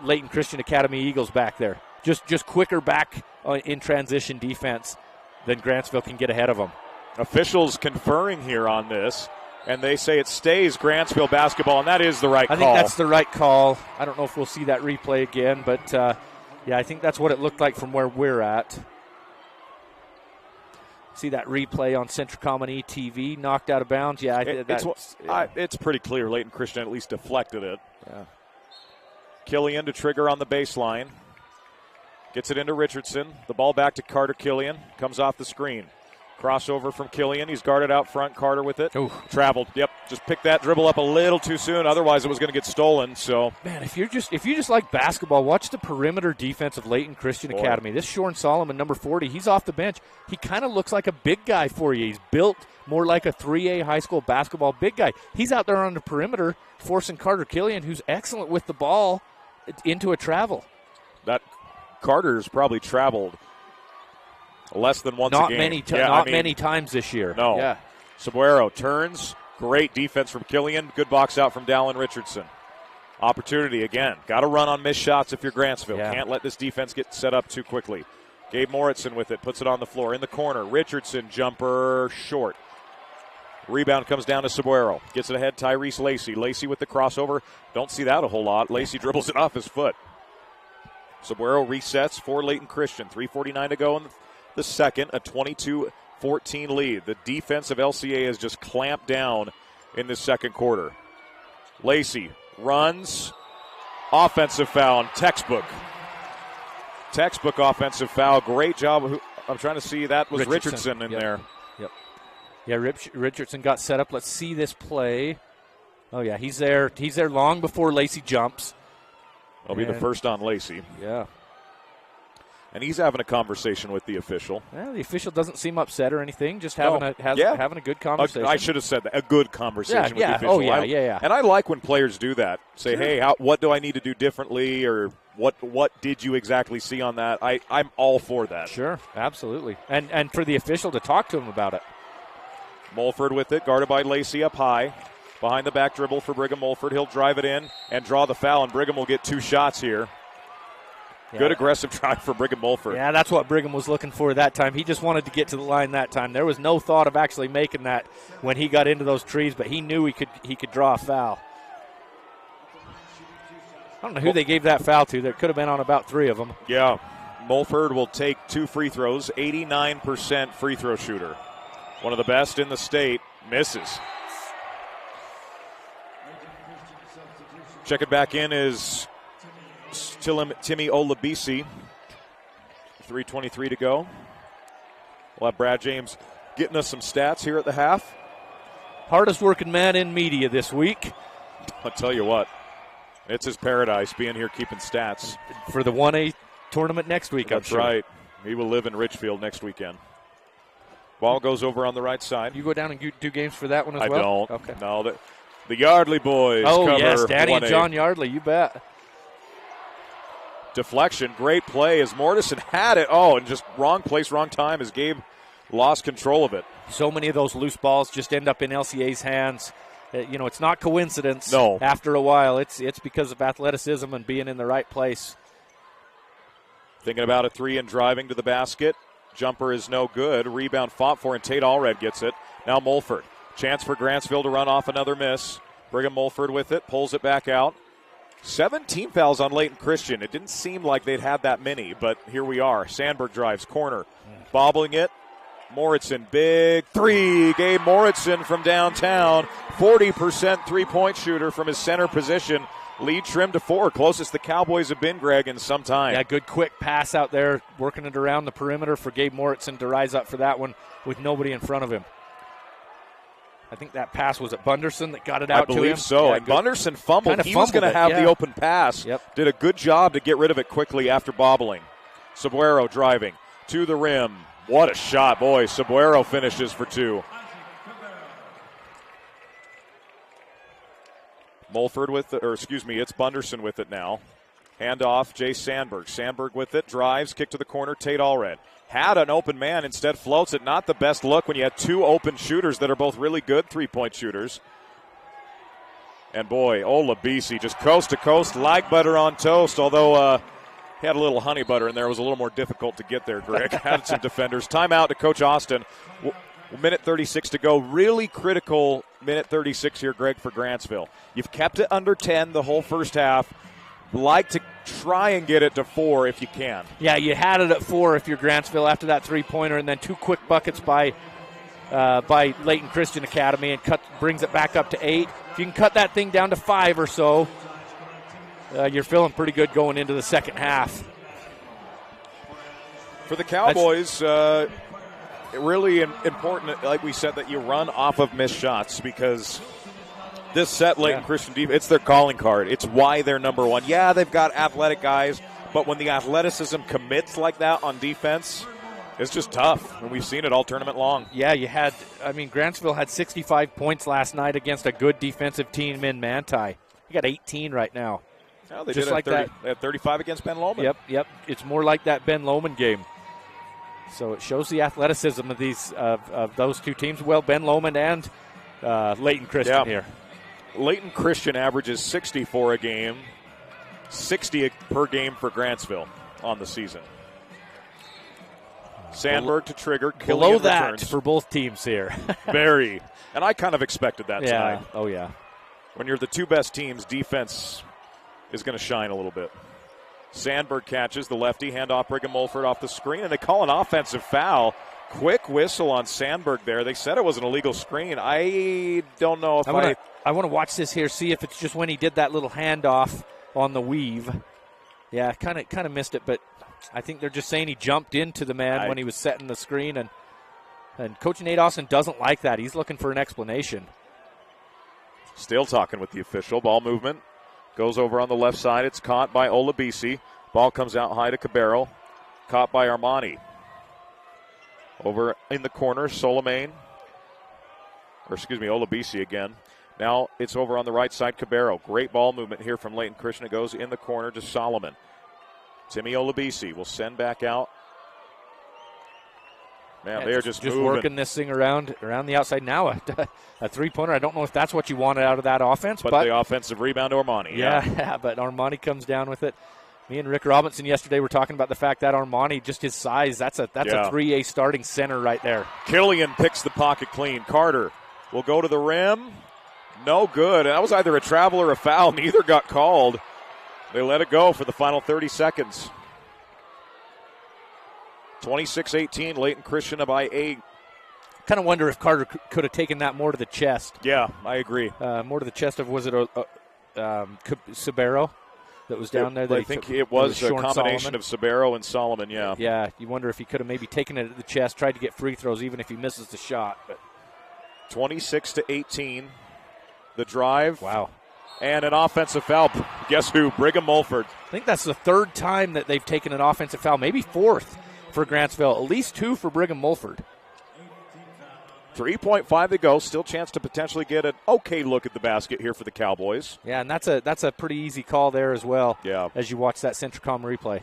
Layton Christian Academy Eagles back there. Just quicker back in transition defense than Grantsville can get ahead of them. Officials conferring here on this, and they say it stays Grantsville basketball, and that is the right call. I think that's the right call. I don't know if we'll see that replay again, but, yeah, I think that's what it looked like from where we're at. See that replay on Centricom and ETV, knocked out of bounds. Yeah, it's pretty clear. Layton Christian at least deflected it. Yeah. Killian to trigger on the baseline. Gets it into Richardson. The ball back to Carter Killian. Comes off the screen. Crossover from Killian. He's guarded out front. Carter with it. Ooh. Traveled. Yep. Just picked that dribble up a little too soon. Otherwise, it was going to get stolen. So, man, if you just like basketball, watch the perimeter defense of Layton Christian Academy. This Shorn Solomon, number 40, he's off the bench. He kind of looks like a big guy for you. He's built more like a 3A high school basketball big guy. He's out there on the perimeter forcing Carter Killian, who's excellent with the ball, into a travel. That Carter's probably traveled less than once a game. Many times this year. No. Yeah. Sabuero turns. Great defense from Killian. Good box out from Dallin Richardson. Opportunity again. Got to run on missed shots if you're Grantsville. Yeah. Can't let this defense get set up too quickly. Gabe Moritzen with it. Puts it on the floor. In the corner. Richardson jumper short. Rebound comes down to Sabuero. Gets it ahead. Tyrese Lacey. Lacey with the crossover. Don't see that a whole lot. Lacey dribbles it off his foot. Sabuero resets for Layton Christian. 3:49 to go in the second. A 22-14 lead. The defense of LCA has just clamped down in the second quarter. Lacey runs. Offensive foul. Textbook offensive foul. Great job. I'm trying to see. That was Richardson in there. Yep. Yeah, Richardson got set up. Let's see this play. Oh, yeah, he's there. He's there long before Lacey jumps. I'll be the first on Lacey. Yeah. And he's having a conversation with the official. Well, the official doesn't seem upset or anything, just having a good conversation. I should have said that. A good conversation with the official. Oh, yeah. And I like when players do that. Say, sure. Hey, what do I need to do differently, or what did you exactly see on that? I'm all for that. Sure, absolutely. And for the official to talk to him about it. Mulford with it, guarded by Lacey up high. Behind the back dribble for Brigham Mulford. He'll drive it in and draw the foul, and Brigham will get 2 shots here. Yeah. Good aggressive drive for Brigham Mulford. Yeah, that's what Brigham was looking for that time. He just wanted to get to the line that time. There was no thought of actually making that when he got into those trees, but he knew he could draw a foul. I don't know who they gave that foul to. There could have been on about 3 of them. Yeah. Mulford will take 2 free throws, 89% free throw shooter. One of the best in the state. Misses. Checking back in is Timmy Olabisi. 3:23 to go. We'll have Brad James getting us some stats here at the half. Hardest working man in media this week. I'll tell you what. It's his paradise being here keeping stats. For the 1A tournament next week, That's I'm sure. right. He will live in Richfield next weekend. Ball goes over on the right side. You go down and do games for that one as well? I don't. Okay. No, the Yardley boys cover yes, Danny 1A. and John Yardley, you bet. Deflection, great play as Mortison had it. Oh, and just wrong place, wrong time as Gabe lost control of it. So many of those loose balls just end up in LCA's hands. It's not coincidence. No. After a while, it's because of athleticism and being in the right place. Thinking about a 3 and driving to the basket. Jumper is no good. Rebound fought for, and Tate Allred gets it. Now Mulford. Chance for Grantsville to run off another miss. Brigham Mulford with it, pulls it back out. 17 fouls on Layton Christian. It didn't seem like they'd had that many, but here we are. Sandberg drives, corner, bobbling it. Moritzen, big 3. Gabe Moritzen from downtown. 40% three-point shooter from his center position. Lead trimmed to 4. Closest the Cowboys have been, Greg, in some time. Yeah, good quick pass out there, working it around the perimeter for Gabe Moritzen to rise up for that one with nobody in front of him. I think that pass was at Bunderson that got it out to him. I believe so. Yeah, and Bunderson fumbled. Kind of he was going to have the open pass. Yep. Did a good job to get rid of it quickly after bobbling. Sabuero driving to the rim. What a shot, boy. Sabuero finishes for 2. Mulford with it, it's Bunderson with it now. Handoff, Jay Sandberg. Sandberg with it, drives, kick to the corner, Tate Allred. Had an open man, instead floats it. Not the best look when you had 2 open shooters that are both really good three-point shooters. And boy, Olabisi just coast to coast, like butter on toast, although he had a little honey butter in there. It was a little more difficult to get there, Greg. Had some defenders. Timeout to Coach Austin. Minute 36 to go. Really critical minute 36 here, Greg, for Grantsville. You've kept it under 10 the whole first half. Like to try and get it to 4 if you can. Yeah, you had it at 4 if you're Grantsville after that three-pointer, and then 2 quick buckets by Layton Christian Academy and brings it back up to 8. If you can cut that thing down to 5 or so, you're feeling pretty good going into the second half. For the Cowboys, really important, like we said, that you run off of missed shots, because this set Layton Christian defense, it's their calling card. It's why they're number 1. Yeah, they've got athletic guys, but when the athleticism commits like that on defense, it's just tough. And we've seen it all tournament long. Yeah, Grantsville had 65 points last night against a good defensive team in Manti. You got 18 right now. Well, they just like 30, that. They had 35 against Ben Lomond. Yep. It's more like that Ben Lomond game. So it shows the athleticism of these of those two teams. Well, Ben Lomond and Layton Christian here. Layton Christian averages 64 a game, 60 per game for Grantsville on the season. Sandberg to trigger. Below that returns for both teams here. Very. And I kind of expected that tonight. Oh, yeah. When you're the 2 best teams, defense is going to shine a little bit. Sandberg catches the lefty, handoff Brigham Mulford off the screen, and they call an offensive foul. Quick whistle on Sandberg there. They said it was an illegal screen. I don't know if I want to watch this here, see if it's just when he did that little handoff on the weave. Yeah, kind of missed it, but I think they're just saying he jumped into the man when he was setting the screen, and Coach Nate Austin doesn't like that. He's looking for an explanation. Still talking with the official. Ball movement. Goes over on the left side. It's caught by Olabisi. Ball comes out high to Cabero. Caught by Armani. Over in the corner, Olabisi again. Now it's over on the right side, Cabero. Great ball movement here from Layton Christian. It goes in the corner to Solomon. Timmy Olabisi will send back out. Man, they're just moving. Working this thing around the outside. Now a three-pointer. I don't know if that's what you wanted out of that offense. But the offensive rebound to Armani. Yeah, but Armani comes down with it. Me and Rick Robinson yesterday were talking about the fact that Armani, just his size, that's a 3A starting center right there. Killian picks the pocket clean. Carter will go to the rim. No good. That was either a travel or a foul. Neither got called. They let it go for the final 30 seconds. 26-18, Layton Christian by 8. Kind of wonder if Carter could have taken that more to the chest. Yeah, I agree. More to the chest of, was it Sabero that was down there? I think it was a combination of Sabero and Solomon, yeah. Yeah, you wonder if he could have maybe taken it to the chest, tried to get free throws, even if he misses the shot. But 26-18, the drive. Wow. And an offensive foul. Guess who? Brigham Mulford. I think that's the 3rd time that they've taken an offensive foul, maybe 4th for Grantsville. At least 2 for Brigham Mulford. 3.5 to go. Still chance to potentially get an okay look at the basket here for the Cowboys. Yeah, and that's a pretty easy call there as well. Yeah. As you watch that Centricom replay.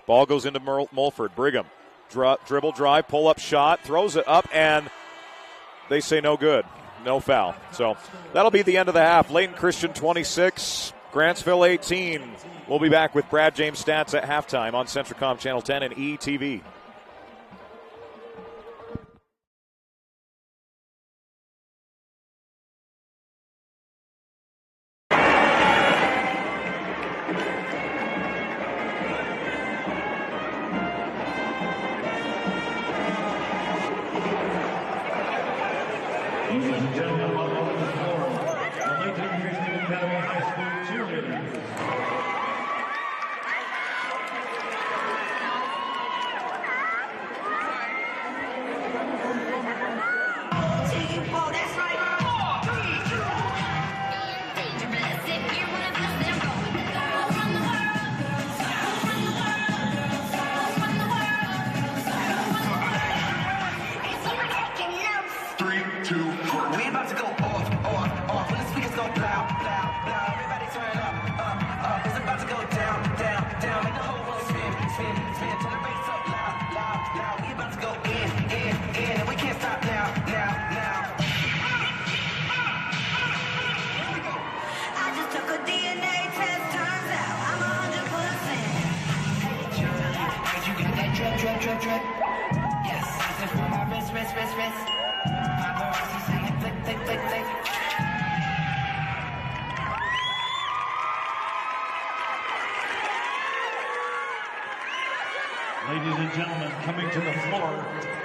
Ball goes into Mulford. Brigham. Dribble drive, pull up shot, throws it up, and they say no good. No foul. So that'll be the end of the half. Layton Christian 26, Grantsville 18. We'll be back with Brad James stats at halftime on Centricom Channel 10 and ETV. Ladies and gentlemen, welcome to the floor, the Layton Christian Academy High School cheerleaders.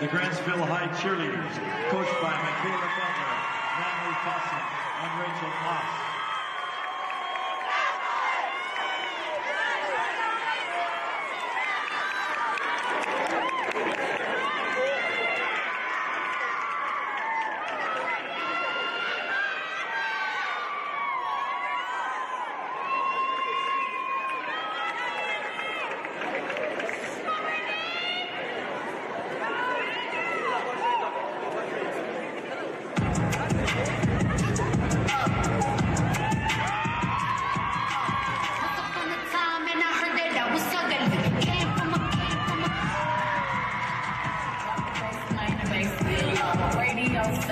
the Grantsville High cheerleaders, coached by Michaela Butler, Natalie Fossett, and Rachel Haas.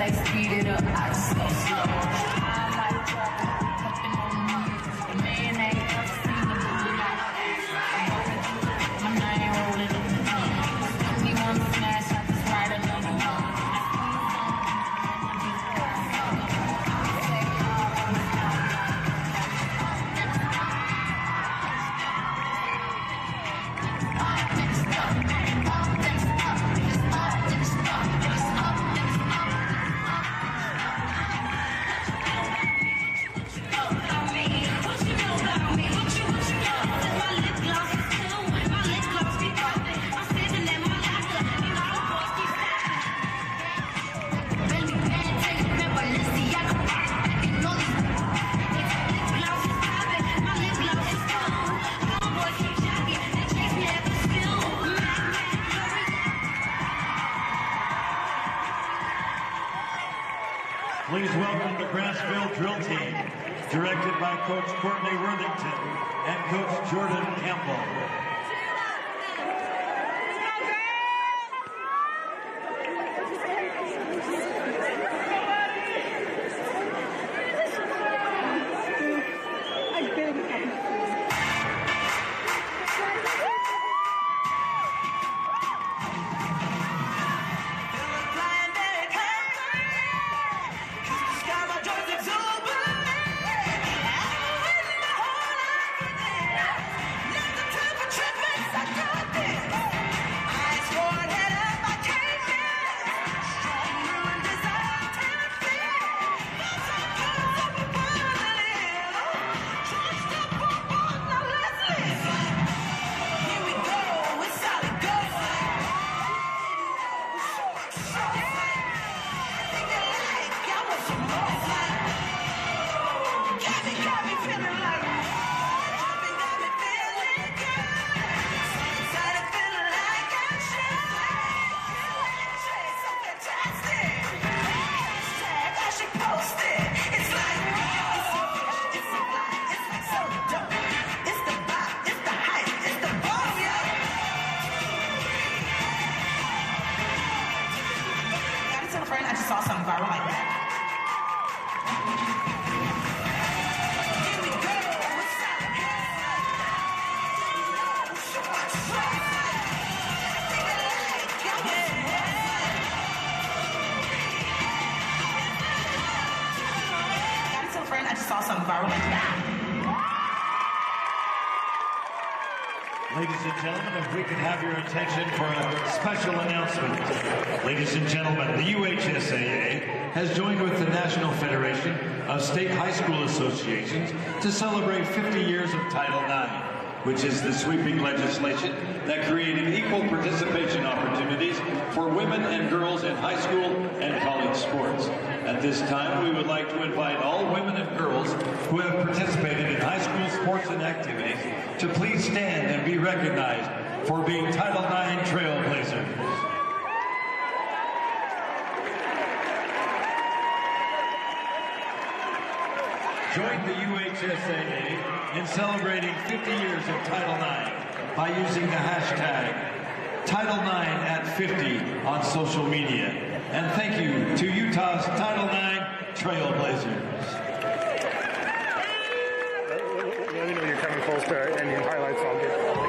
Speed it up, I just go slow. I like trouble, hopping on the music. Man, I ain't never seen the movie like that. My name rolling in the tongue. Me wanna smash, I just write another one. Please welcome the Grantsville drill team, directed by Coach Courtney Worthington and Coach Jordan Campbell. I just saw something viral like that. I just saw something viral like that. Ladies and gentlemen, if we could have your attention for a special announcement. Ladies and gentlemen, the UHSAA has joined with the National Federation of State High School Associations to celebrate 50 years of Title IX, which is the sweeping legislation that created equal participation opportunities for women and girls in high school and college sports. At this time, we would like to invite all women and girls who have participated in high school sports and activities to please stand and be recognized for being Title IX trailblazers. Join the UHSAA in celebrating 50 years of Title IX by using the hashtag Title9@50 on social media. And thank you to Utah's Title IX Trailblazers. Let me know when you're coming full start and your highlights. I'll pick up the.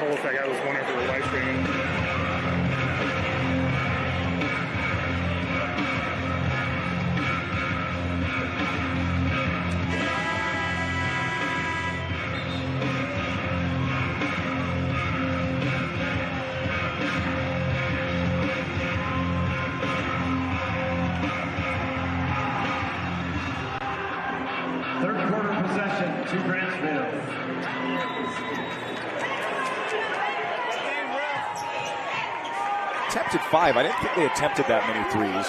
know if that guy was winning for live streaming. Third quarter possession to Grantsville. Attempted 5. I didn't think they attempted that many threes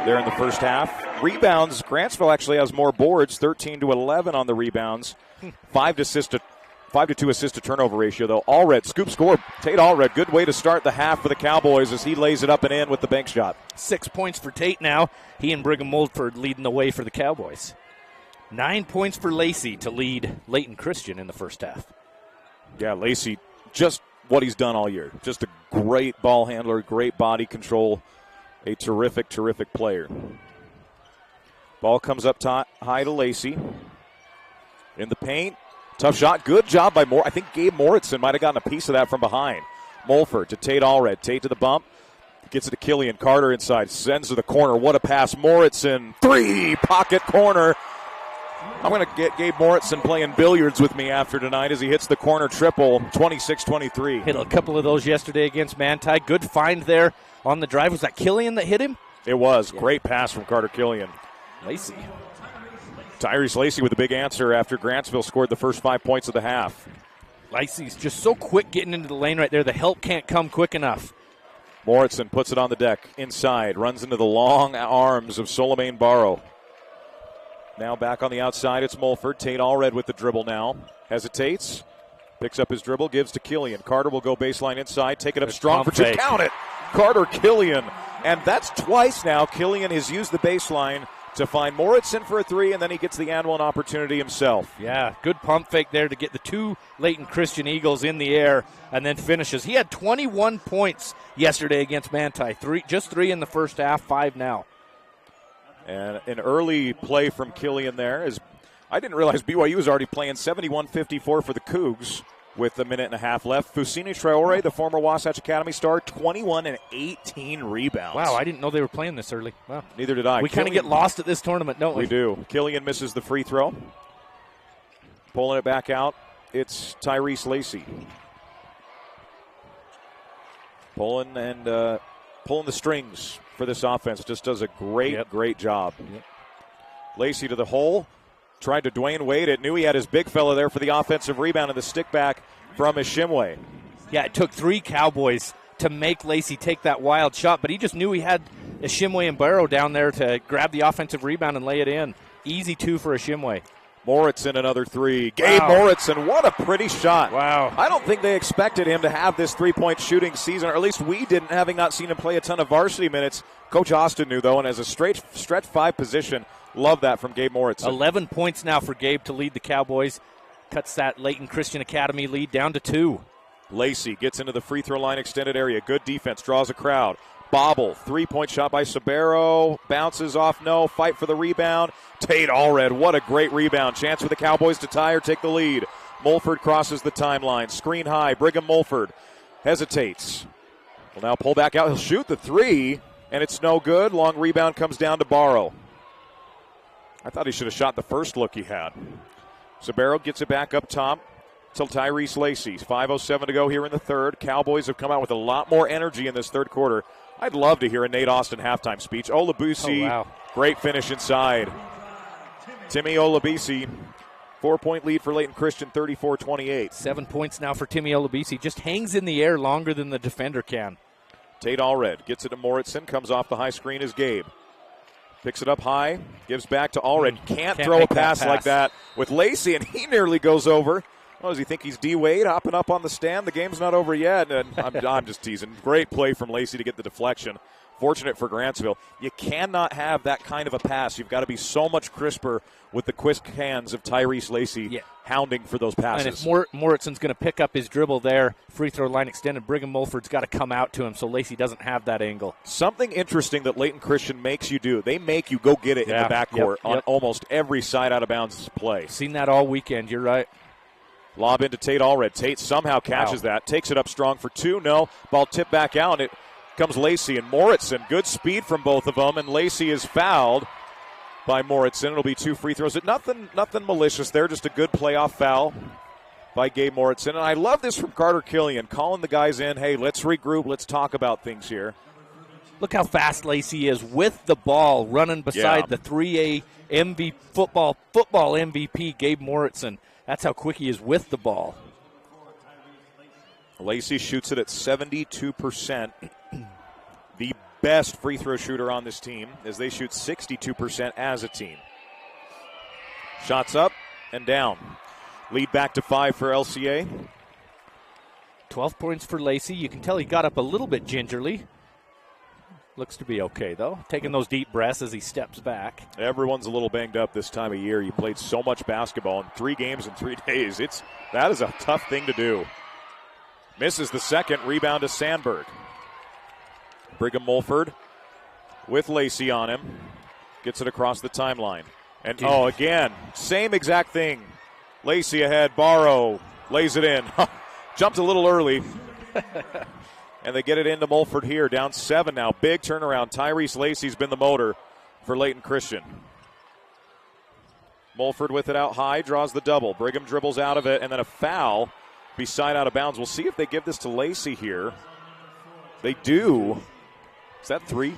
there in the first half. Rebounds, Grantsville actually has more boards, 13-11 on the rebounds. 5 to 2 assist to turnover ratio, though. Allred, scoop score. Tate Allred, good way to start the half for the Cowboys as he lays it up and in with the bank shot. 6 points for Tate now. He and Brigham Mulford leading the way for the Cowboys. 9 points for Lacey to lead Layton Christian in the first half. Yeah, Lacey, just what he's done all year. Just a great ball handler, great body control, a terrific, terrific player. Ball comes up high to Lacey. In the paint, tough shot, good job by Moore. I think Gabe Moritzen might have gotten a piece of that from behind. Mulford to Tate Allred. Tate to the bump. Gets it to Killian. Carter inside. Sends to the corner. What a pass. Moritzen. 3. Pocket corner. I'm going to get Gabe Moritzen playing billiards with me after tonight as he hits the corner triple. 26-23. Hit a couple of those yesterday against Manti. Good find there on the drive. Was that Killian that hit him? It was. Yeah. Great pass from Carter Killian. Lacey. Tyrese Lacey with a big answer after Grantsville scored the first 5 points of the half. Lacey's just so quick getting into the lane right there. The help can't come quick enough. Moritzen puts it on the deck inside, runs into the long arms of Solomane Barrow. Now back on the outside, it's Mulford. Tate Allred with the dribble now. Hesitates, picks up his dribble, gives to Killian. Carter will go baseline inside, take it up strong for 2. Count it! Carter Killian. And that's twice now Killian has used the baseline to find Moritzen for a 3, and then he gets the and one opportunity himself. Yeah, good pump fake there to get the 2 Layton Christian Eagles in the air and then finishes. He had 21 points yesterday against Manti. Just 3 in the first half, 5 now. And an early play from Killian there is, I didn't realize BYU was already playing 71-54 for the Cougs with a minute and a half left. Fousseyni Traore, the former Wasatch Academy star, 21 and 18 rebounds. Wow, I didn't know they were playing this early. Wow. Neither did I. We kind of get lost at this tournament, don't we? We do. Killian misses the free throw. Pulling it back out, it's Tyrese Lacey. Pulling the strings for this offense. Just does a great job. Yep. Lacey to the hole. Tried to Dwayne Wade it. Knew he had his big fella there for the offensive rebound and the stick back from Ishimwe. Yeah, it took 3 Cowboys to make Lacey take that wild shot, but he just knew he had Ishimwe and Barrow down there to grab the offensive rebound and lay it in. Easy 2 for Ishimwe. Moritzen another 3. Gabe Moritzen, what a pretty shot. Wow. I don't think they expected him to have this three-point shooting season, or at least we didn't, having not seen him play a ton of varsity minutes. Coach Austin knew, though, and as a stretch 5 position, love that from Gabe Moritzen. 11 points now for Gabe to lead the Cowboys. Cuts that Layton Christian Academy lead down to 2. Lacey gets into the free throw line extended area. Good defense, draws a crowd. Bobble, 3-point shot by Sabero. Bounces off, no. Fight for the rebound. Tate Allred, what a great rebound. Chance for the Cowboys to tie or take the lead. Mulford crosses the timeline. Screen high. Brigham Mulford hesitates. Will now pull back out. He'll shoot the 3, and it's no good. Long rebound comes down to Barrow. I thought he should have shot the first look he had. Sabero gets it back up top to Tyrese Lacey. 5:07 to go here in the third. Cowboys have come out with a lot more energy in this third quarter. I'd love to hear a Nate Austin halftime speech. Olabisi, great finish inside. Timmy Olabisi, 4-point lead for Layton Christian, 34-28. 7 points now for Timmy Olabisi. Just hangs in the air longer than the defender can. Tate Allred gets it to Moritzen, comes off the high screen as Gabe. Picks it up high, gives back to Allred. Can't throw a pass like that with Lacey, and he nearly goes over. Oh, does he think he's D. Wade hopping up on the stand? The game's not over yet. And I'm just teasing. Great play from Lacey to get the deflection. Fortunate for Grantsville. You cannot have that kind of a pass. You've got to be so much crisper with the quick hands of Tyrese Lacey hounding for those passes. And if Moritzen's going to pick up his dribble there, free throw line extended, Brigham Mulford's got to come out to him so Lacey doesn't have that angle. Something interesting that Layton Christian makes you do. They make you go get it in the backcourt on almost every side out of bounds play. Seen that all weekend. You're right. Lob into Tate Allred. Tate somehow catches that, takes it up strong for 2. No, ball tipped back out. It comes Lacey and Moritzen. Good speed from both of them, and Lacey is fouled by Moritzen. It'll be 2 free throws. Nothing malicious there, just a good playoff foul by Gabe Moritzen. And I love this from Carter Killian, calling the guys in, hey, let's regroup, let's talk about things here. Look how fast Lacey is with the ball, running beside the 3A football MVP, Gabe Moritzen. That's how quick he is with the ball. Lacey shoots it at 72%. The best free throw shooter on this team, as they shoot 62% as a team. Shots up and down. Lead back to 5 for LCA. 12 points for Lacey. You can tell he got up a little bit gingerly. Looks to be okay, though. Taking those deep breaths as he steps back. Everyone's a little banged up this time of year. You played so much basketball in 3 games in 3 days. That is a tough thing to do. Misses the second. Rebound to Sandberg. Brigham Mulford with Lacey on him. Gets it across the timeline. And, again, same exact thing. Lacey ahead. Barrow lays it in. Jumped a little early. And they get it into Mulford here. Down 7 now. Big turnaround. Tyrese Lacey's been the motor for Layton Christian. Mulford with it out high. Draws the double. Brigham dribbles out of it. And then a foul beside out of bounds. We'll see if they give this to Lacey here. They do. Is that 3?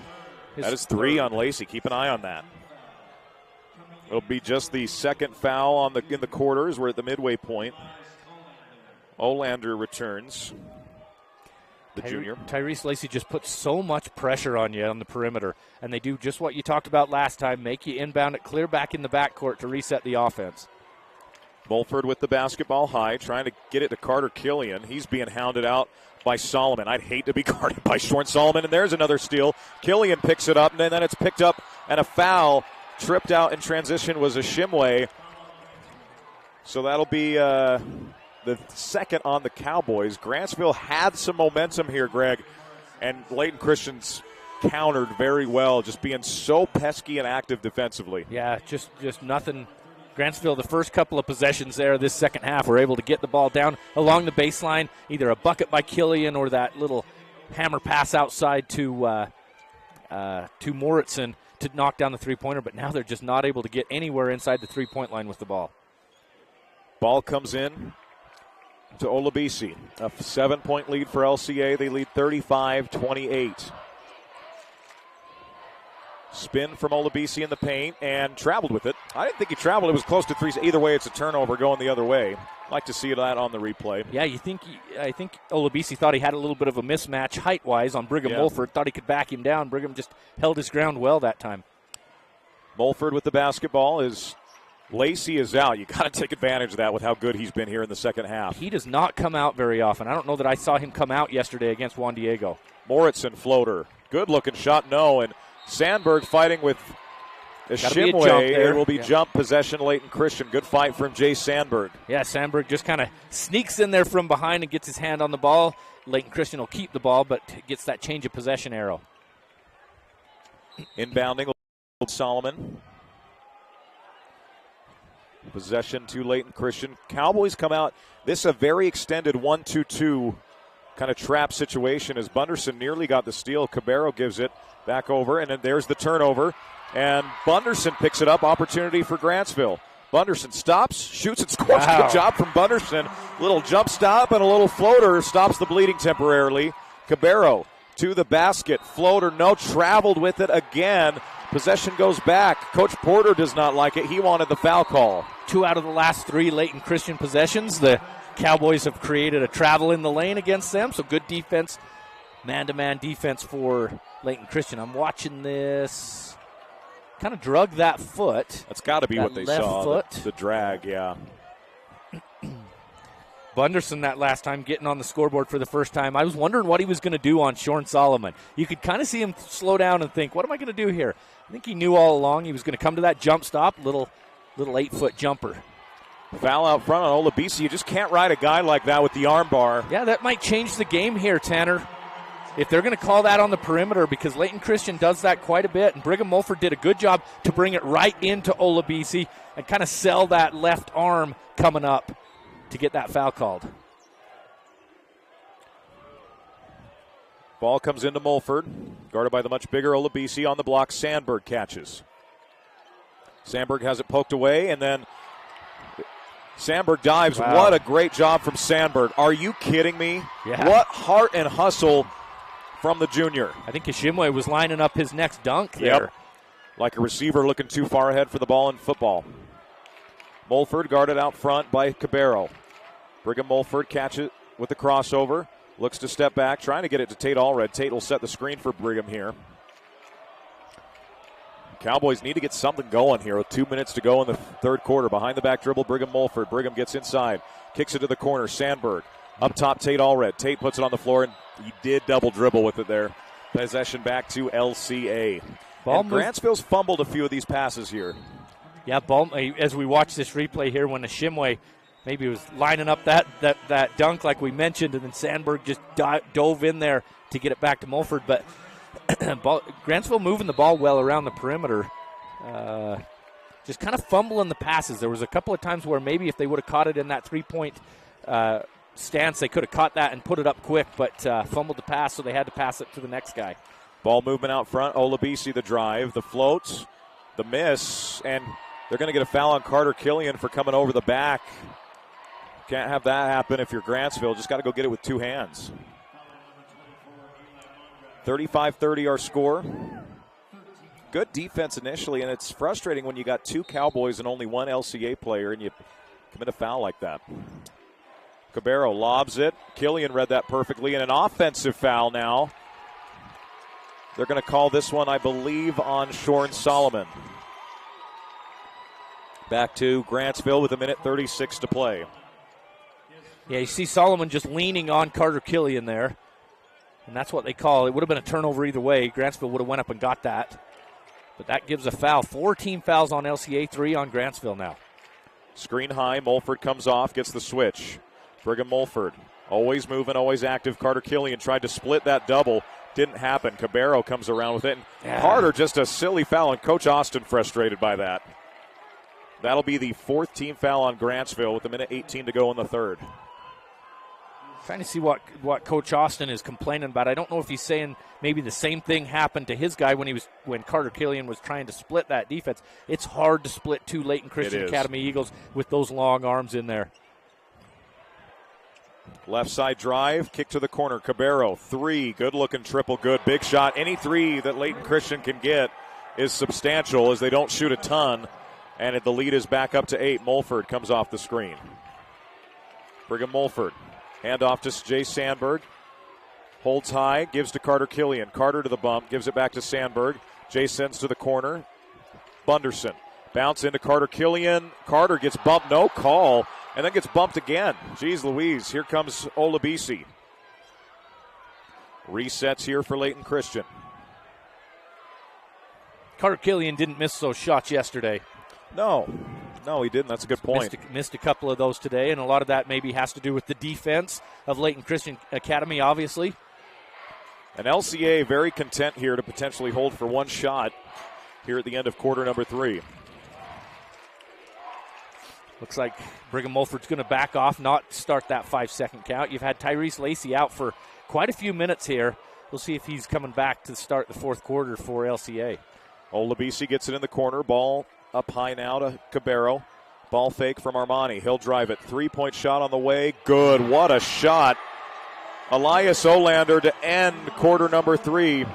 That is 3 on Lacey. Keep an eye on that. It'll be just the second foul in the quarters. We're at the midway point. Olander returns. The junior. Tyrese Lacey just puts so much pressure on you on the perimeter, and they do just what you talked about last time, make you inbound it clear back in the backcourt to reset the offense. Mulford with the basketball high, trying to get it to Carter Killian. He's being hounded out by Solomon. I'd hate to be guarded by Shorn Solomon, and there's another steal. Killian picks it up, and then it's picked up, and a foul. Tripped out in transition was a Shimway. So that'll be the second on the Cowboys. Grantsville had some momentum here, Greg, and Layton Christian's countered very well, just being so pesky and active defensively. Yeah, just nothing. Grantsville, the first couple of possessions there this second half, were able to get the ball down along the baseline, either a bucket by Killian or that little hammer pass outside to Moritzen to knock down the three-pointer, but now they're just not able to get anywhere inside the three-point line with the ball. Ball comes in to Olabisi. A 7-point lead for LCA. They lead 35-28. Spin from Olabisi in the paint and traveled with it. I didn't think he traveled. It was close to 3. Either way, it's a turnover going the other way. Like to see that on the replay. Yeah, I think Olabisi thought he had a little bit of a mismatch height-wise on Brigham Mulford. Thought he could back him down. Brigham just held his ground well that time. Mulford with the basketball is Lacey is out. You got to take advantage of that with how good he's been here in the second half. He does not come out very often. I don't know that I saw him come out yesterday against Juan Diego. Moritzen floater. Good-looking shot, no. And Sandberg fighting with a Shimway. It will be jump possession, Layton Christian. Good fight from Jay Sandberg. Yeah, Sandberg just kind of sneaks in there from behind and gets his hand on the ball. Layton Christian will keep the ball, but gets that change of possession arrow. Inbounding Solomon. Possession to Layton Christian. Cowboys come out. This is a very extended 1-2-2 kind of trap situation as Bunderson nearly got the steal. Cabero gives it back over, and then there's the turnover. And Bunderson picks it up. Opportunity for Grantsville. Bunderson stops, shoots, and scores. Wow. Good job from Bunderson. Little jump stop and a little floater stops the bleeding temporarily. Cabero to the basket. Floater, no. Traveled with it again. Possession goes back. Coach Porter does not like it. He wanted the foul call. 2 out of the last 3 Layton Christian possessions. The Cowboys have created a travel in the lane against them, so good defense, man-to-man defense for Layton Christian. I'm watching this. Kind of drug that foot. That's got to be what they saw. Foot. The drag, yeah. Bunderson that last time getting on the scoreboard for the first time. I was wondering what he was going to do on Shorn Solomon. You could kind of see him slow down and think, what am I going to do here? I think he knew all along he was going to come to that jump stop, little 8-foot jumper. Foul out front on Olabisi. You just can't ride a guy like that with the arm bar. Yeah, that might change the game here, Tanner. If they're going to call that on the perimeter, because Layton Christian does that quite a bit, and Brigham Mulford did a good job to bring it right into Olabisi and kind of sell that left arm coming up. to get that foul called. Ball comes into Mulford, guarded by the much bigger Olabisi on the block. Sandberg catches. Sandberg has it poked away, and then Sandberg dives. Wow. What a great job from Sandberg. Are you kidding me? Yeah. What heart and hustle from the junior. I think Kashimwe was lining up his next dunk there. Yep. Like a receiver looking too far ahead for the ball in football. Mulford guarded out front by Cabero. Brigham Mulford catches with the crossover. Looks to step back, trying to get it to Tate Allred. Tate will set the screen for Brigham here. Cowboys need to get something going here with 2 minutes to go in the third quarter. Behind the back dribble, Brigham Mulford. Brigham gets inside, kicks it to the corner. Sandberg up top, Tate Allred. Tate puts it on the floor, and he did double dribble with it there. Possession back to LCA. Grantsville's fumbled a few of these passes here. Yeah, as we watch this replay here, when Ashimwe maybe was lining up that dunk like we mentioned, and then Sandberg just dove in there to get it back to Mulford. But Grantsville moving the ball well around the perimeter, just kind of fumbling the passes. There was a couple of times where maybe if they would have caught it in that three-point stance, they could have caught that and put it up quick, but fumbled the pass, so they had to pass it to the next guy. Ball movement out front. Olabisi the drive, the floats, the miss, and they're going to get a foul on Carter Killian for coming over the back. Can't have that happen if you're Grantsville. Just got to go get it with two hands. 35-30 our score. Good defense initially, and it's frustrating when you got two Cowboys and only one LCA player and you commit a foul like that. Cabero lobs it. Killian read that perfectly, and an offensive foul now. They're going to call this one, I believe, on Shorn Solomon. Back to Grantsville with 1:36 to play. Yeah, you see Solomon just leaning on Carter Killian there. And that's what they call it. Would have been a turnover either way. Grantsville would have went up and got that. But that gives a foul. 4 team fouls on LCA, 3 on Grantsville now. Screen high. Mulford comes off, gets the switch. Brigham Mulford, always moving, always active. Carter Killian tried to split that double. Didn't happen. Cabero comes around with it. And Carter, just a silly foul, and Coach Austin frustrated by that. That'll be the 4th team foul on Grantsville with 1:18 to go in the third. Trying to see what Coach Austin is complaining about. I don't know if he's saying maybe the same thing happened to his guy when Carter Killian was trying to split that defense. It's hard to split two Layton Christian Academy Eagles with those long arms in there. Left side drive, kick to the corner. Cabero, 3, good-looking triple, good. Big shot. Any 3 that Layton Christian can get is substantial as they don't shoot a ton. And the lead is back up to 8. Mulford comes off the screen. Brigham Mulford. Hand off to Jay Sandberg. Holds high, gives to Carter Killian. Carter to the bump, gives it back to Sandberg. Jay sends to the corner. Bunderson. Bounce into Carter Killian. Carter gets bumped, no call, and then gets bumped again. Jeez Louise, here comes Olabisi. Resets here for Layton Christian. Carter Killian didn't miss those shots yesterday. No, he didn't. That's a good point. Missed a couple of those today, and a lot of that maybe has to do with the defense of Layton Christian Academy, obviously. And LCA very content here to potentially hold for one shot here at the end of quarter number 3. Looks like Brigham Mulford's going to back off, not start that 5-second count. You've had Tyrese Lacey out for quite a few minutes here. We'll see if he's coming back to start the fourth quarter for LCA. Olabisi gets it in the corner. Ball up high now to Cabero. Ball fake from Armani. He'll drive it. 3-point shot on the way. Good. What a shot. Elias Olander to end quarter number 3.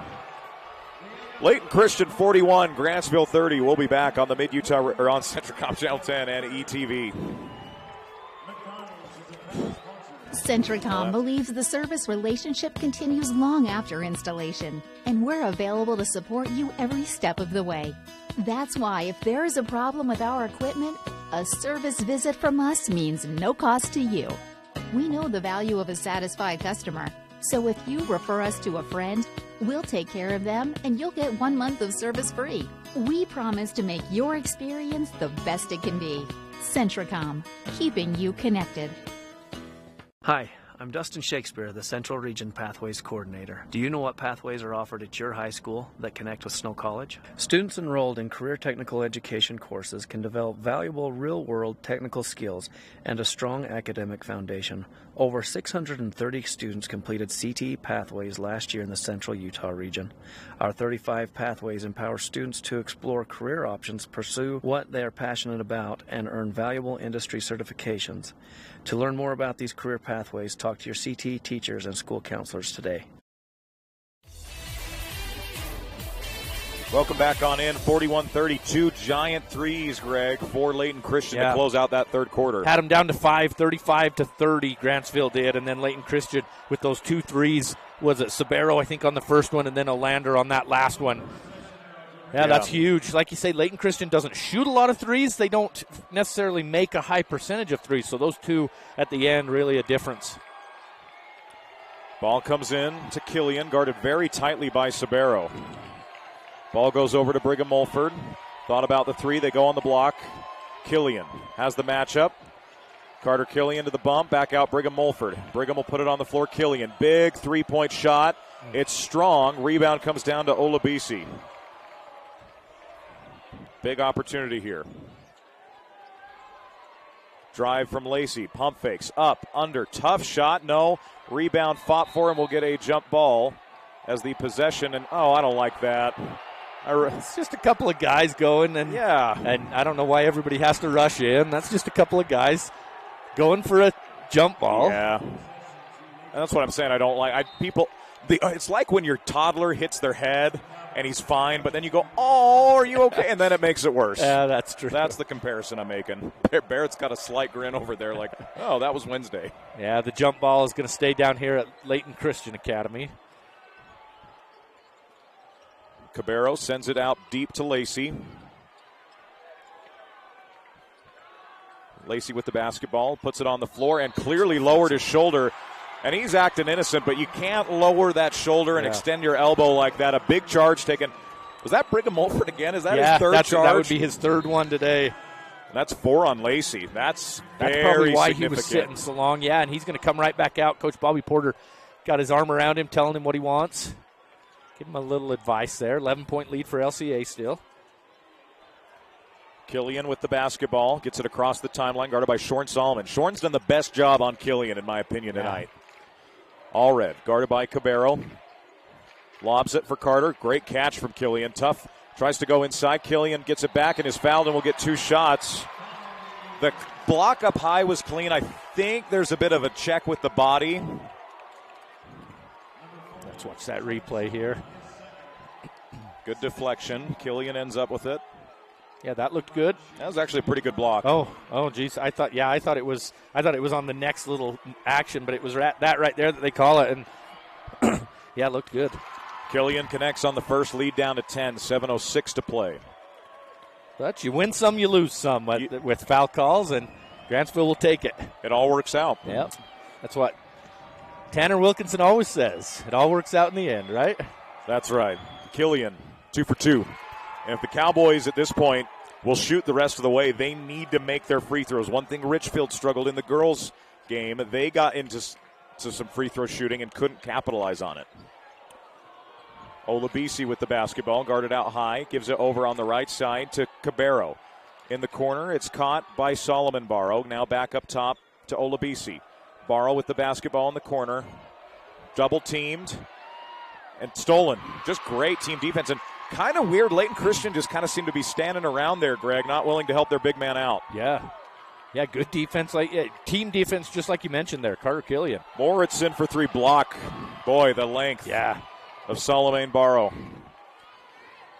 Layton Christian 41, Grantsville 30. We'll be back on the Mid-Utah or on Centricom Channel 10 and ETV. Centricom believes the service relationship continues long after installation, and we're available to support you every step of the way. That's why if there is a problem with our equipment, a service visit from us means no cost to you. We know the value of a satisfied customer, so if you refer us to a friend, we'll take care of them and you'll get 1 month of service free. We promise to make your experience the best it can be. Centricom, keeping you connected. Hi, I'm Dustin Shakespeare, the Central Region Pathways Coordinator. Do you know what pathways are offered at your high school that connect with Snow College? Students enrolled in career technical education courses can develop valuable real-world technical skills and a strong academic foundation. Over 630 students completed CTE pathways last year in the Central Utah region. Our 35 pathways empower students to explore career options, pursue what they are passionate about, and earn valuable industry certifications. To learn more about these career pathways, talk to your CTE teachers and school counselors today. Welcome back on in. 41-32, giant threes, Greg, for Layton Christian to close out that third quarter. Had them down to 5, 35-30, Grantsville did, and then Layton Christian with those 2 threes. Was it Sabero, I think, on the first one, and then Olander on that last one. Yeah, that's huge. Like you say, Layton Christian doesn't shoot a lot of threes. They don't necessarily make a high percentage of threes, so those 2 at the end, really a difference. Ball comes in to Killian, guarded very tightly by Sabero. Ball goes over to Brigham Mulford. Thought about the 3. They go on the block. Killian has the matchup. Carter Killian to the bump. Back out Brigham Mulford. Brigham will put it on the floor. Killian, big 3-point shot. It's strong. Rebound comes down to Olabisi. Big opportunity here. Drive from Lacey. Pump fakes. Up, under. Tough shot. No. Rebound fought for him. Will get a jump ball as the possession. And, I don't like that. It's just a couple of guys going. And I don't know why everybody has to rush in. That's just a couple of guys going for a jump ball. Yeah. And that's what I'm saying. I don't like. It's like when your toddler hits their head and he's fine, but then you go, "Oh, are you okay?" And then it makes it worse. Yeah, that's true. That's the comparison I'm making. Barrett's got a slight grin over there like, "Oh, that was Wednesday." Yeah, the jump ball is going to stay down here at Layton Christian Academy. Cabero sends it out deep to Lacey. Lacey with the basketball, puts it on the floor, and clearly lowered his shoulder. And he's acting innocent, but you can't lower that shoulder and extend your elbow like that. A big charge taken. Was that Brigham Mulford again? Is that his third charge? That would be his third one today. That's 4 on Lacey. That's very probably why significant. He was sitting so long. Yeah, and he's going to come right back out. Coach Bobby Porter got his arm around him, telling him what he wants. Give him a little advice there. 11-point lead for LCA still. Killian with the basketball. Gets it across the timeline, guarded by Shorn Solomon. Shorn's done the best job on Killian, in my opinion, tonight. Allred, guarded by Cabero. Lobs it for Carter. Great catch from Killian. Tough. Tries to go inside. Killian gets it back and is fouled and will get 2 shots. The block up high was clean. I think there's a bit of a check with the body. Let's watch that replay here. Good deflection. Killian ends up with it. Yeah, that looked good. That was actually a pretty good block. Oh, geez. I thought it was on the next little action, but it was that right there that they call it, and yeah, it looked good. Killian connects on the first, lead down to 10. 7:06 to play. But you win some, you lose some with foul calls, and Grantsville will take it. It all works out. Yep, that's what Tanner Wilkinson always says. It all works out in the end, right? That's right. Killian, 2 for 2. And if the Cowboys at this point will shoot the rest of the way, they need to make their free throws. One thing Richfield struggled in the girls' game, they got into some free throw shooting and couldn't capitalize on it. Olabisi with the basketball, guarded out high, gives it over on the right side to Cabero. In the corner, it's caught by Solomon Barrow. Now back up top to Olabisi. Barrow with the basketball in the corner. Double teamed and stolen. Just great team defense. And kind of weird, Layton Christian just kind of seemed to be standing around there, Greg, not willing to help their big man out. Yeah, good defense, team defense, just like you mentioned there, Carter Killian. Moritzen for 3 block. Boy, the length of Solomon Barrow.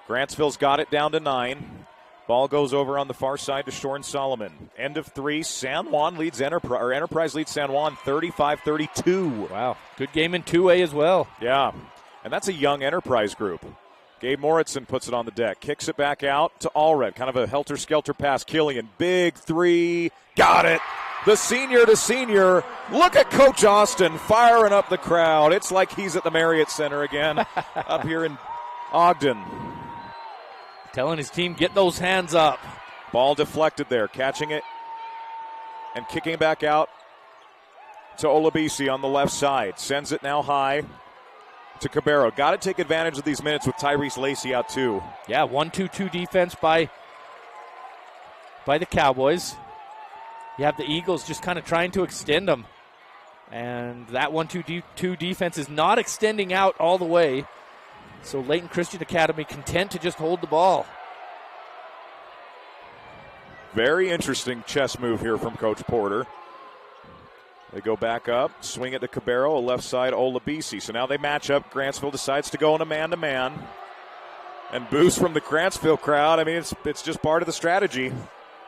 Grantsville's got it down to 9. Ball goes over on the far side to Shorn Solomon. End of 3. San Juan leads Enterprise leads San Juan 35-32. Wow, good game in 2A as well. Yeah, and that's a young Enterprise group. Gabe Moritzen puts it on the deck. Kicks it back out to Allred. Kind of a helter-skelter pass. Killian, big 3. Got it. The senior to senior. Look at Coach Austin firing up the crowd. It's like he's at the Marriott Center again up here in Ogden. Telling his team, get those hands up. Ball deflected there. Catching it and kicking back out to Olabisi on the left side. Sends it now high to Cabrera. Got to take advantage of these minutes with Tyrese Lacey out too. Yeah, 1-2-2 defense by the Cowboys. You have the Eagles just kind of trying to extend them. And that 1-2-2 defense is not extending out all the way. So Layton Christian Academy content to just hold the ball. Very interesting chess move here from Coach Porter. They go back up, swing it to Cabrera, left side Olabisi. So now they match up. Grantsville decides to go in a man-to-man. And boost from the Grantsville crowd. I mean, it's just part of the strategy.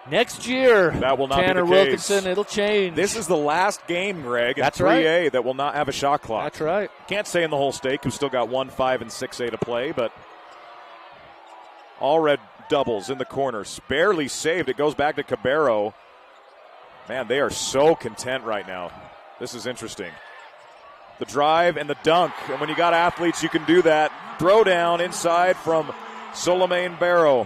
Next year, that will not Tanner be the case. Wilkinson, it'll change. This is the last game, Greg, in That's 3A right. that will not have a shot clock. That's right. Can't say in the whole state who's still got 1, 5, and 6A to play, but all red doubles in the corners. Barely saved. It goes back to Cabrera. Man, they are so content right now. This is interesting. The drive and the dunk. And when you got athletes, you can do that. Throw down inside from Solomon Barrow.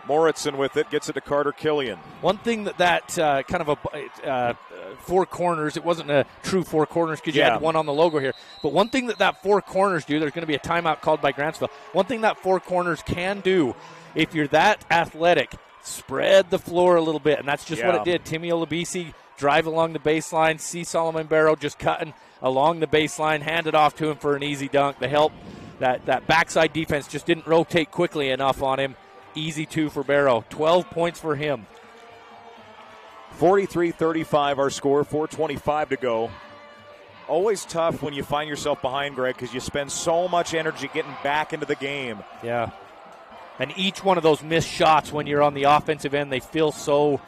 Moritzen with it, gets it to Carter Killian. One thing that kind of a four corners, it wasn't a true four corners because you had one on the logo here, but one thing that four corners do, there's going to be a timeout called by Grantsville. One thing that four corners can do, if you're that athletic, spread the floor a little bit, and that's just what it did. Timmy Olabisi drive along the baseline, see Solomon Barrow just cutting along the baseline, hand it off to him for an easy dunk. The help, that backside defense just didn't rotate quickly enough on him. Easy two for Barrow. 12 points for him. 43-35 our score, 4:25 to go. Always tough when you find yourself behind, Greg, because you spend so much energy getting back into the game. Yeah. And each one of those missed shots when you're on the offensive end, they feel so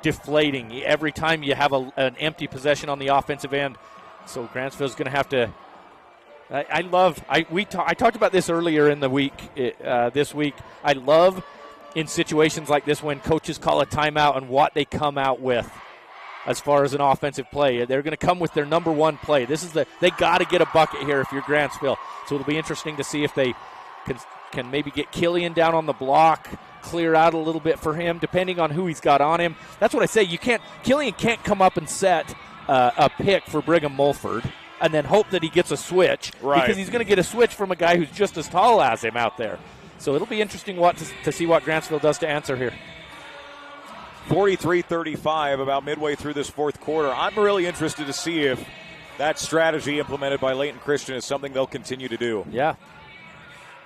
deflating. Every time you have an empty possession on the offensive end. So Grantsville's going to have to I talked about this earlier in the week, this week. I love in situations like this when coaches call a timeout and what they come out with as far as an offensive play. They're going to come with their number one play. They got to get a bucket here if you're Grantsville. So it'll be interesting to see if they can maybe get Killian down on the block, clear out a little bit for him, depending on who he's got on him. That's what I say. Killian can't come up and set a pick for Brigham Mulford and then hope that he gets a switch, because he's going to get a switch from a guy who's just as tall as him out there. So it'll be interesting to see what Grantsville does to answer here. 43-35, about midway through this fourth quarter. I'm really interested to see if that strategy implemented by Layton Christian is something they'll continue to do. Yeah.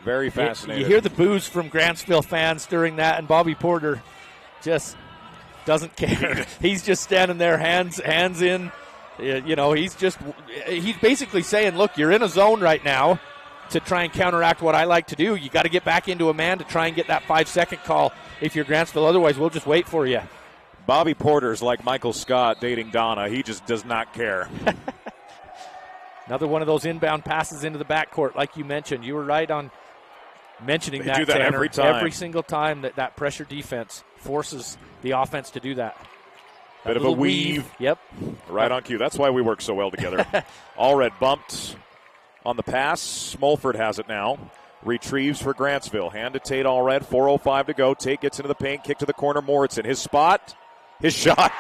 Very fascinating. You hear the boos from Grantsville fans during that, and Bobby Porter just doesn't care. He's just standing there, hands in. He's basically saying, look, you're in a zone right now to try and counteract what I like to do. You got to get back into a man to try and get that 5-second call if you're Grantsville. Otherwise, we'll just wait for you. Bobby Porter's like Michael Scott dating Donna. He just does not care. Another one of those inbound passes into the backcourt, like you mentioned. You were right on mentioning that, do that Tanner. every time. Every single time that pressure defense forces the offense to do that. Bit of a weave. Yep. Right on cue. That's why we work so well together. Allred bumped on the pass. Smolford has it now. Retrieves for Grantsville. Hand to Tate Allred. 4:05 to go. Tate gets into the paint. Kick to the corner. Moritzen. His spot. His shot.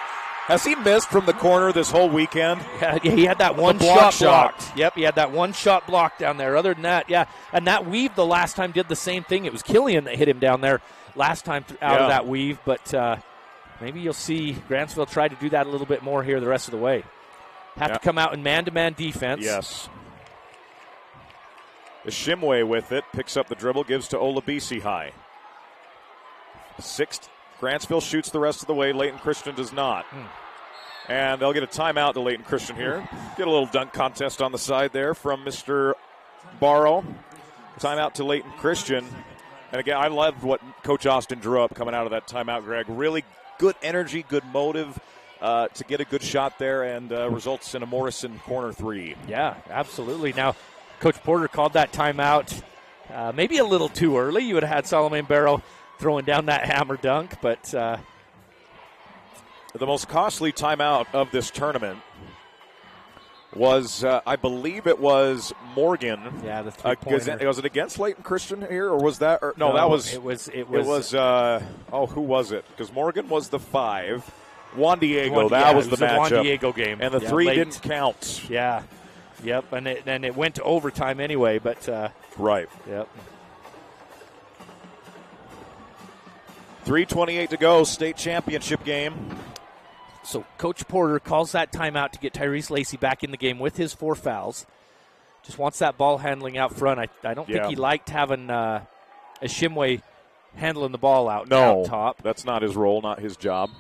Has he missed from the corner this whole weekend? Yeah, he had that one shot blocked. Yep, he had that one shot blocked down there. Other than that, yeah. And that weave the last time did the same thing. It was Killian that hit him down there last time out of that weave. But maybe you'll see Grantsville try to do that a little bit more here the rest of the way. Have to come out in man-to-man defense. Yes. Ishimwe with it. Picks up the dribble. Gives to Olabisi high. Sixth. Grantsville shoots the rest of the way. Layton Christian does not. And they'll get a timeout to Layton Christian here. Get a little dunk contest on the side there from Mr. Barrow. Timeout to Layton Christian. And again, I loved what Coach Austin drew up coming out of that timeout, Greg. Really good energy, good motive to get a good shot there, and results in a Morrison corner three. Yeah, absolutely. Now, Coach Porter called that timeout maybe a little too early. You would have had Solomon Barrow throwing down that hammer dunk, but the most costly timeout of this tournament was, I believe it was Morgan. Yeah, the three-pointer. Was it against Layton Christian here, or was that? No, that was. It was. Who was it? Because Morgan was the 5. Juan Diego, that was the matchup. Juan Diego game. And the three didn't count. Yeah. Yep, and it went to overtime anyway, but right. Yep. 3:28 to go, state championship game. So Coach Porter calls that timeout to get Tyrese Lacey back in the game with his 4 fouls. Just wants that ball handling out front. I don't think he liked having a Shimway handling the ball out top. That's not his role, not his job.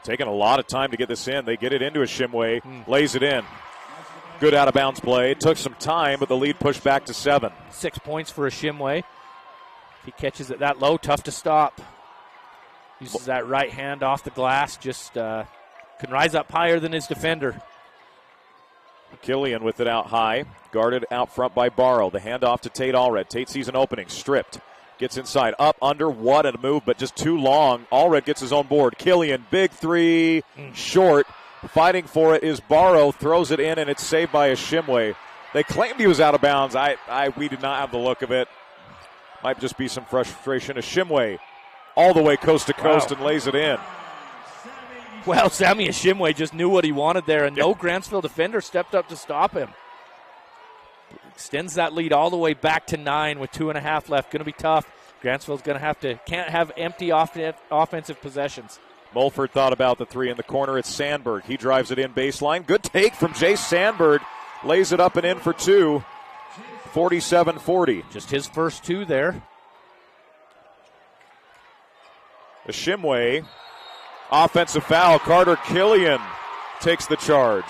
Taking a lot of time to get this in. They get it into a Shimway, lays it in. Good out-of-bounds play. It took some time, but the lead pushed back to 7. 6 points for a Shimway. If he catches it that low, tough to stop. Uses that right hand off the glass. Just can rise up higher than his defender. Killian with it out high. Guarded out front by Barrow. The handoff to Tate Allred. Tate sees an opening. Stripped. Gets inside. Up, under. What a move, but just too long. Allred gets his own board. Killian, big three. Short. Fighting for it is Barrow. Throws it in, and it's saved by a Shimway. They claimed he was out of bounds. We did not have the look of it. Might just be some frustration. A Shimway all the way coast to coast and lays it in. Well, Sammy Shimway just knew what he wanted there, and no Grantsville defender stepped up to stop him. Extends that lead all the way back to 9 with 2.5 left. Going to be tough. Grantsville's going to can't have empty offensive possessions. Mulford thought about the 3 in the corner. It's Sandberg. He drives it in baseline. Good take from Jace Sandberg. Lays it up and in for 2. 47-40. Just his first 2 there. A Shimway. Offensive foul. Carter Killian takes the charge.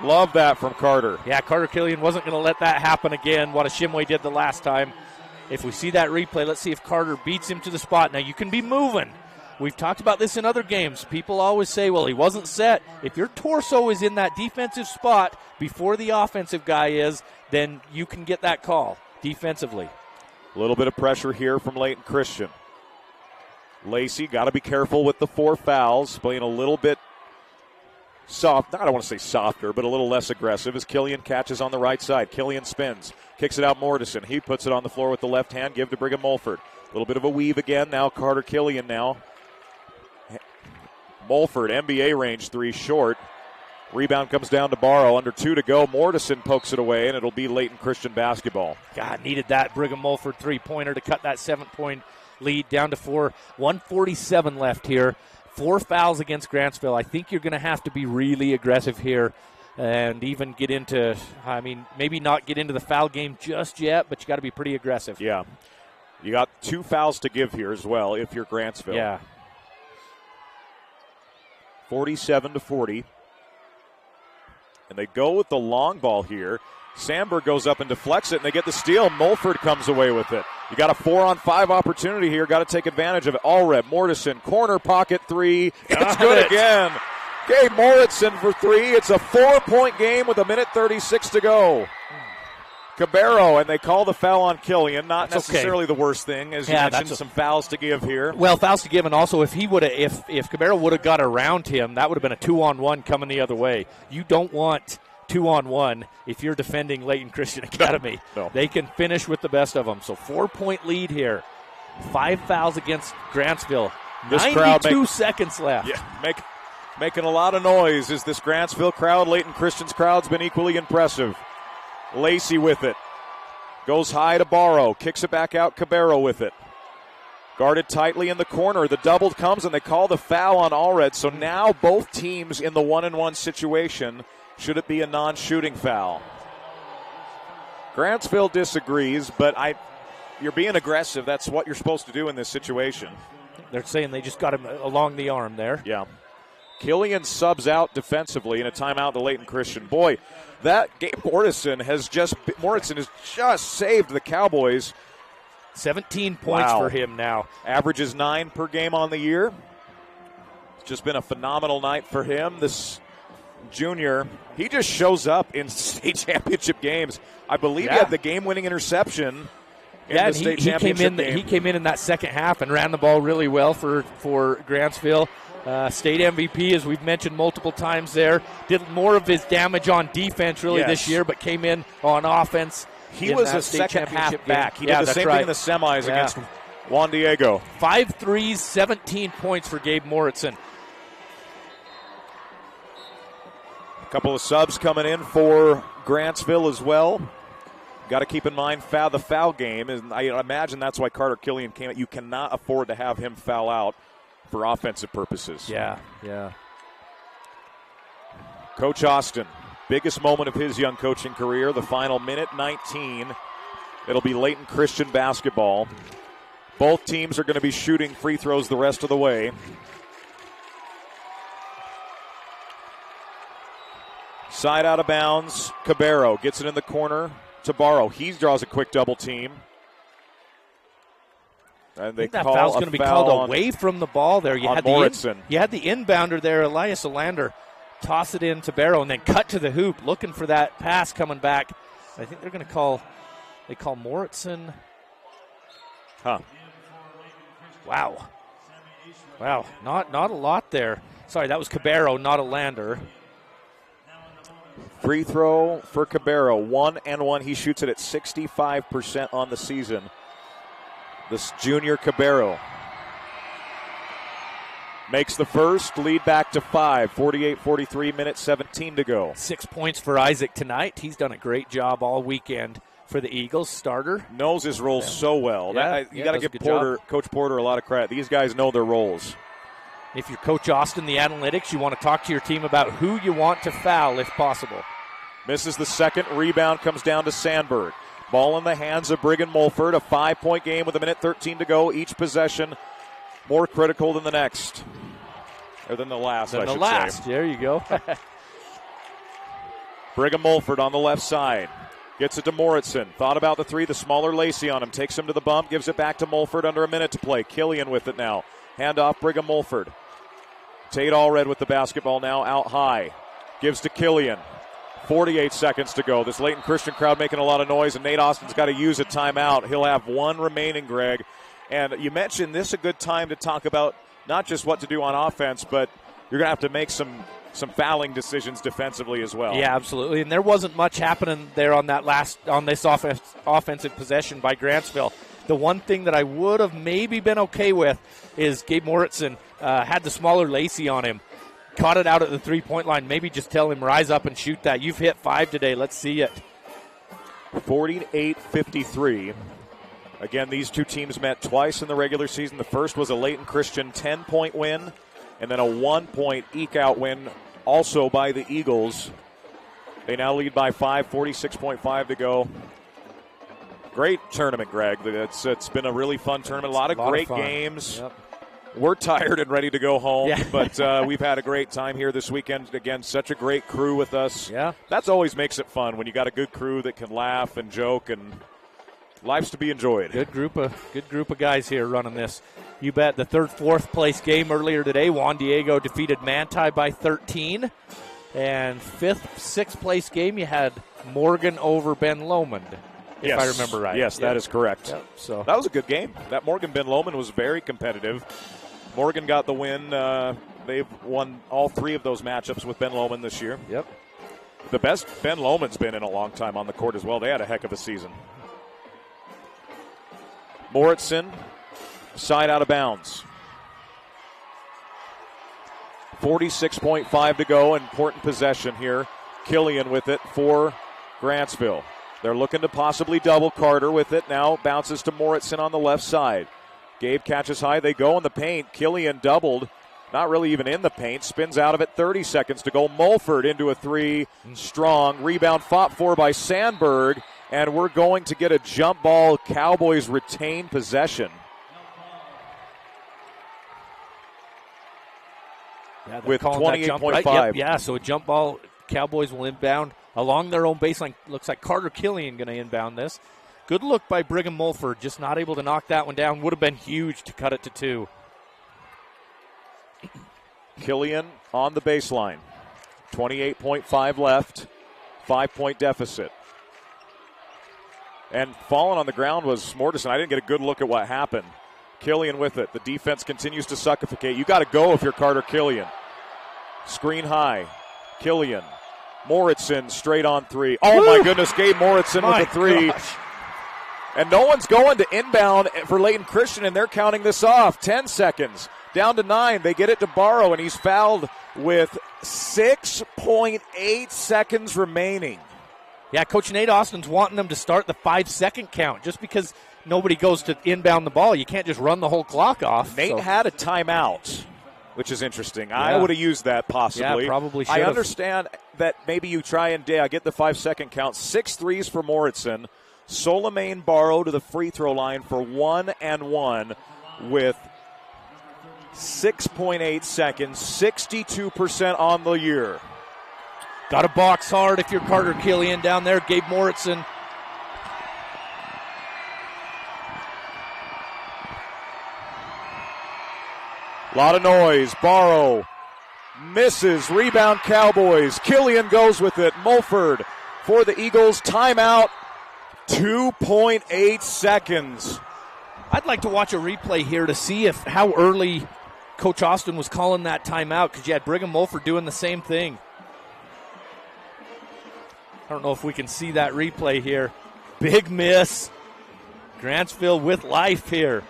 Love that from Carter. Yeah, Carter Killian wasn't going to let that happen again, what a Shimway did the last time. If we see that replay, let's see if Carter beats him to the spot. Now, you can be moving. We've talked about this in other games. People always say, well, he wasn't set. If your torso is in that defensive spot before the offensive guy is, then you can get that call defensively. A little bit of pressure here from Layton Christian. Lacey got to be careful with the 4 fouls, playing a little bit soft. I don't want to say softer, but a little less aggressive as Killian catches on the right side. Killian spins, kicks it out Mortison. He puts it on the floor with the left hand, give to Brigham Mulford. A little bit of a weave again. Now Carter Killian now. Mulford, NBA range 3 short. Rebound comes down to Barrow. Under 2 to go. Mortison pokes it away, and it'll be Layton Christian basketball. God, needed that Brigham Mulford 3-pointer to cut that 7-point lead down to 4. 1:47 left here. 4 fouls against Grantsville. I think you're going to have to be really aggressive here and even get into, maybe not get into the foul game just yet, but you got to be pretty aggressive. Yeah. You got 2 fouls to give here as well if you're Grantsville. Yeah. 47-40. And they go with the long ball here. Sandberg goes up and deflects it, and they get the steal. Mulford comes away with it. You got a 4-on-5 opportunity here. Got to take advantage of it. Allred, Mortison, corner pocket 3. It's good again. Gabe Mortison for 3. It's a 4-point game with 1:36 to go. Cabero, and they call the foul on Killian. Not necessarily the worst thing, as you mentioned, some fouls to give here. Well, fouls to give, and also if Cabero would have got around him, that would have been a 2-on-1 coming the other way. You don't want 2-on-1 if you're defending Layton Christian Academy. No. They can finish with the best of them. So 4-point lead here. 5 fouls against Grantsville. This 92 seconds left. Yeah, making a lot of noise is this Grantsville crowd. Layton Christian's crowd's been equally impressive. Lacey with it. Goes high to Barrow. Kicks it back out. Cabero with it. Guarded tightly in the corner. The double comes, and they call the foul on Allred. So now both teams in the 1-and-1 situation. Should it be a non-shooting foul? Grantsville disagrees, but you're being aggressive. That's what you're supposed to do in this situation. They're saying they just got him along the arm there. Yeah. Killian subs out defensively in a timeout to Layton Christian. Boy, that Gabe Mortison has just saved the Cowboys. 17 points for him now. Averages 9 per game on the year. It's just been a phenomenal night for him. This junior, he just shows up in state championship games. I believe he had the game-winning interception in the state championship game. He came in that second half and ran the ball really well for Grantsville. State MVP, as we've mentioned multiple times there. Did more of his damage on defense this year, but came in on offense. He was a second half back. He did the same thing in the semis against Juan Diego. 5 threes, 17 points for Gabe Moritzen. A couple of subs coming in for Grantsville as well. Got to keep in mind the foul game. And I imagine that's why Carter Killian came out. You cannot afford to have him foul out for offensive purposes. Yeah. Coach Austin, biggest moment of his young coaching career, the final minute 19. It'll be Layton Christian basketball. Both teams are going to be shooting free throws the rest of the way. Side out of bounds. Cabero gets it in the corner to Barrow. He draws a quick double team. And they I think that call foul's going to be called away from the ball there. You had Moritzen. You had the inbounder there, Elias Olander. Toss it in to Barrow and then cut to the hoop, looking for that pass coming back. I think they're going to call Moritzen. Huh. Wow. Not a lot there. Sorry, that was Cabero, not Olander. Free throw for Cabero, 1-1. He shoots it at 65% on the season. This junior Cabero makes the first, lead back to 5. 48-43, minute 17 to go. 6 points for Isaac tonight. He's done a great job all weekend for the Eagles, starter. Knows his roles so well. You got to give Coach Porter a lot of credit. These guys know their roles. If you're Coach Austin, the analytics, you want to talk to your team about who you want to foul if possible. Misses the second. Rebound comes down to Sandberg. Ball in the hands of Brigham Mulford. A 5-point game with a minute 13 to go. Each possession more critical than the next. Or than the last, I should say. There you go. Brigham Mulford on the left side. Gets it to Moritzen. Thought about the three. The smaller Lacey on him. Takes him to the bump. Gives it back to Mulford under a minute to play. Killian with it now. Hand off Brigham Mulford. Tate Allred with the basketball now out high. Gives to Killian. 48 seconds to go. This Layton Christian crowd making a lot of noise, and Nate Austin's got to use a timeout. He'll have one remaining, Greg. And you mentioned this is a good time to talk about not just what to do on offense, but you're going to have to make some fouling decisions defensively as well. Yeah, absolutely. And there wasn't much happening there on this offensive possession by Grantsville. The one thing that I would have maybe been okay with is Gabe Moritzen had the smaller Lacey on him. Caught it out at the three-point line. Maybe just tell him, rise up and shoot that. You've hit 5 today. Let's see it. 48-53. Again, these two teams met twice in the regular season. The first was a Layton Christian 10-point win, and then a 1-point eke-out win also by the Eagles. They now lead by 5, 46.5 to go. Great tournament, Greg. It's been a really fun tournament. A lot of great games. Yep. We're tired and ready to go home, but we've had a great time here this weekend. Again, such a great crew with us. Yeah. That always makes it fun when you got a good crew that can laugh and joke, and life's to be enjoyed. Good group of guys here running this. You bet. The fourth place game earlier today, Juan Diego defeated Manti by 13. And sixth place game, you had Morgan over Ben Lomond, if I remember right. Yes, that is correct. Yep, so that was a good game. That Morgan-Ben Lomond was very competitive. Morgan got the win. They've won all 3 of those matchups with Ben Lomond this year. Yep. The best Ben Lomond's been in a long time on the court as well. They had a heck of a season. Moritzen, side out of bounds. 46.5 to go. Important possession here. Killian with it for Grantsville. They're looking to possibly double. Carter with it. Now bounces to Moritzen on the left side. Gabe catches high. They go in the paint. Killian doubled. Not really even in the paint. Spins out of it. 30 seconds to go. Mulford into a 3. Strong. Rebound fought for by Sandberg. And we're going to get a jump ball. Cowboys retain possession. Yeah, with 28.5. Right? Yep, so a jump ball. Cowboys will inbound along their own baseline. Looks like Carter Killian going to inbound this. Good look by Brigham Mulford. Just not able to knock that one down. Would have been huge to cut it to 2. Killian on the baseline. 28.5 left. 5-point deficit. And falling on the ground was Mortensen. I didn't get a good look at what happened. Killian with it. The defense continues to suffocate. You got to go if you're Carter Killian. Screen high. Killian. Moritzen straight on 3. Oh, my goodness. Gabe Moritzen with a 3. Gosh. And no one's going to inbound for Layton Christian, and they're counting this off. 10 seconds. Down to 9. They get it to Barrow, and he's fouled with 6.8 seconds remaining. Yeah, Coach Nate Austin's wanting them to start the 5-second count just because nobody goes to inbound the ball. You can't just run the whole clock off. Nate had a timeout, which is interesting. Yeah. I would have used that possibly. Yeah, probably should have. I understand that maybe you try and get the 5-second count. 6 threes for Moritzen. Solomane Barrow to the free throw line for 1 and 1 with 6.8 seconds, 62% on the year. Got to box hard if you're Carter Killian down there. Gabe Moritzen. A lot of noise. Barrow misses. Rebound Cowboys. Killian goes with it. Mulford for the Eagles. Timeout. 2.8 seconds. I'd like to watch a replay here to see how early Coach Austin was calling that timeout, because you had Brigham Mulford doing the same thing. I don't know if we can see that replay here. Big miss. Grantsville with life here.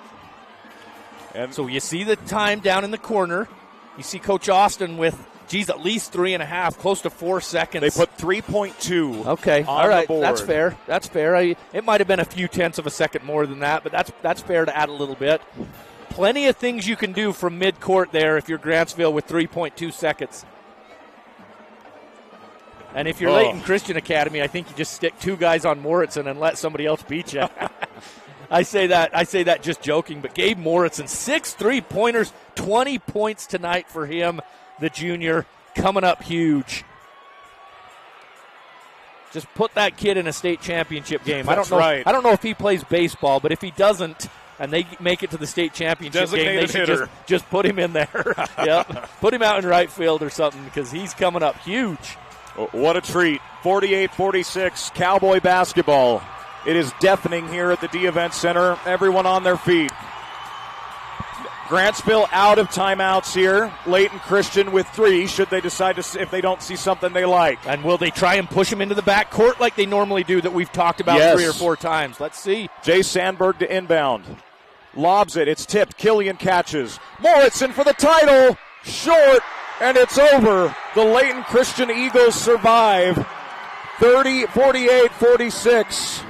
And so you see the time down in the corner. You see Coach Austin with, at least 3.5, close to 4 seconds. They put 3.2 Okay, on all right, the board. That's fair. That's fair. It might have been a few tenths of a second more than that, but that's fair to add a little bit. Plenty of things you can do from midcourt there if you're Grantsville with 3.2 seconds. And if you're Layton Christian Academy, I think you just stick 2 guys on Moritzen and let somebody else beat you. I say that just joking, but Gabe Moritzen, 6 3-pointers, 20 points tonight for him, the junior, coming up huge. Just put that kid in a state championship game. That's right. I don't know if he plays baseball, but if he doesn't and they make it to the state championship game, they should just put him in there. Yep. Put him out in right field or something, because he's coming up huge. What a treat. 48-46, Cowboy basketball. It is deafening here at the D-Event Center. Everyone on their feet. Grantsville out of timeouts here. Layton Christian with 3, should they decide to, if they don't see something they like. And will they try and push him into the backcourt like they normally do, that we've talked about 3 or 4 times? Let's see. Jay Sandberg to inbound. Lobs it. It's tipped. Killian catches. Moritzen for the title. Short. And it's over. The Layton Christian Eagles survive. 48-46.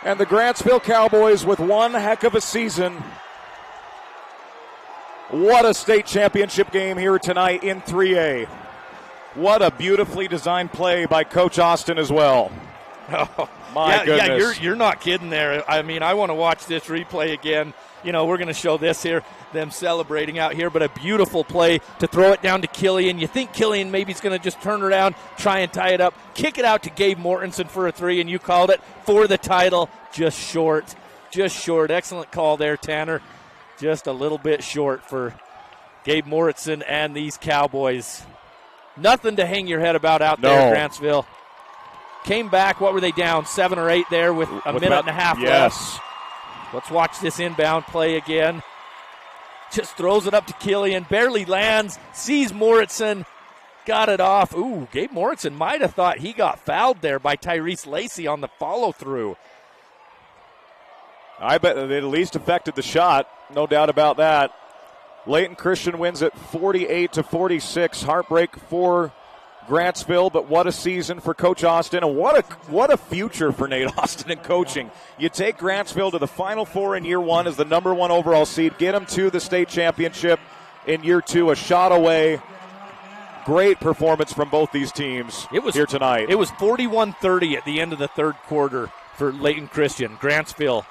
And the Grantsville Cowboys with one heck of a season. What a state championship game here tonight in 3A. What a beautifully designed play by Coach Austin as well. Oh, my goodness. Yeah, you're not kidding there. I mean, I want to watch this replay again. You know, we're going to show this here, them celebrating out here, but a beautiful play to throw it down to Killian. You think Killian maybe is going to just turn around, try and tie it up, kick it out to Gabe Mortensen for a 3, and you called it for the title. Just short. Excellent call there, Tanner. Just a little bit short for Gabe Mortensen and these Cowboys. Nothing to hang your head about out there, Grantsville. Came back, what were they down, 7 or 8 there with a minute and a half left. Let's watch this inbound play again. Just throws it up to Killian, barely lands, sees Moritzen, got it off. Ooh, Gabe Moritzen might have thought he got fouled there by Tyrese Lacey on the follow-through. I bet it at least affected the shot, no doubt about that. Layton Christian wins it 48-46. Heartbreak for Grantsville, but what a season for Coach Austin, and what a future for Nate Austin in coaching. You take Grantsville to the Final Four in year 1 as the number 1 overall seed, get them to the state championship in year 2, a shot away. Great performance from both these teams here tonight. It was 41-30 at the end of the third quarter for Layton Christian. Grantsville,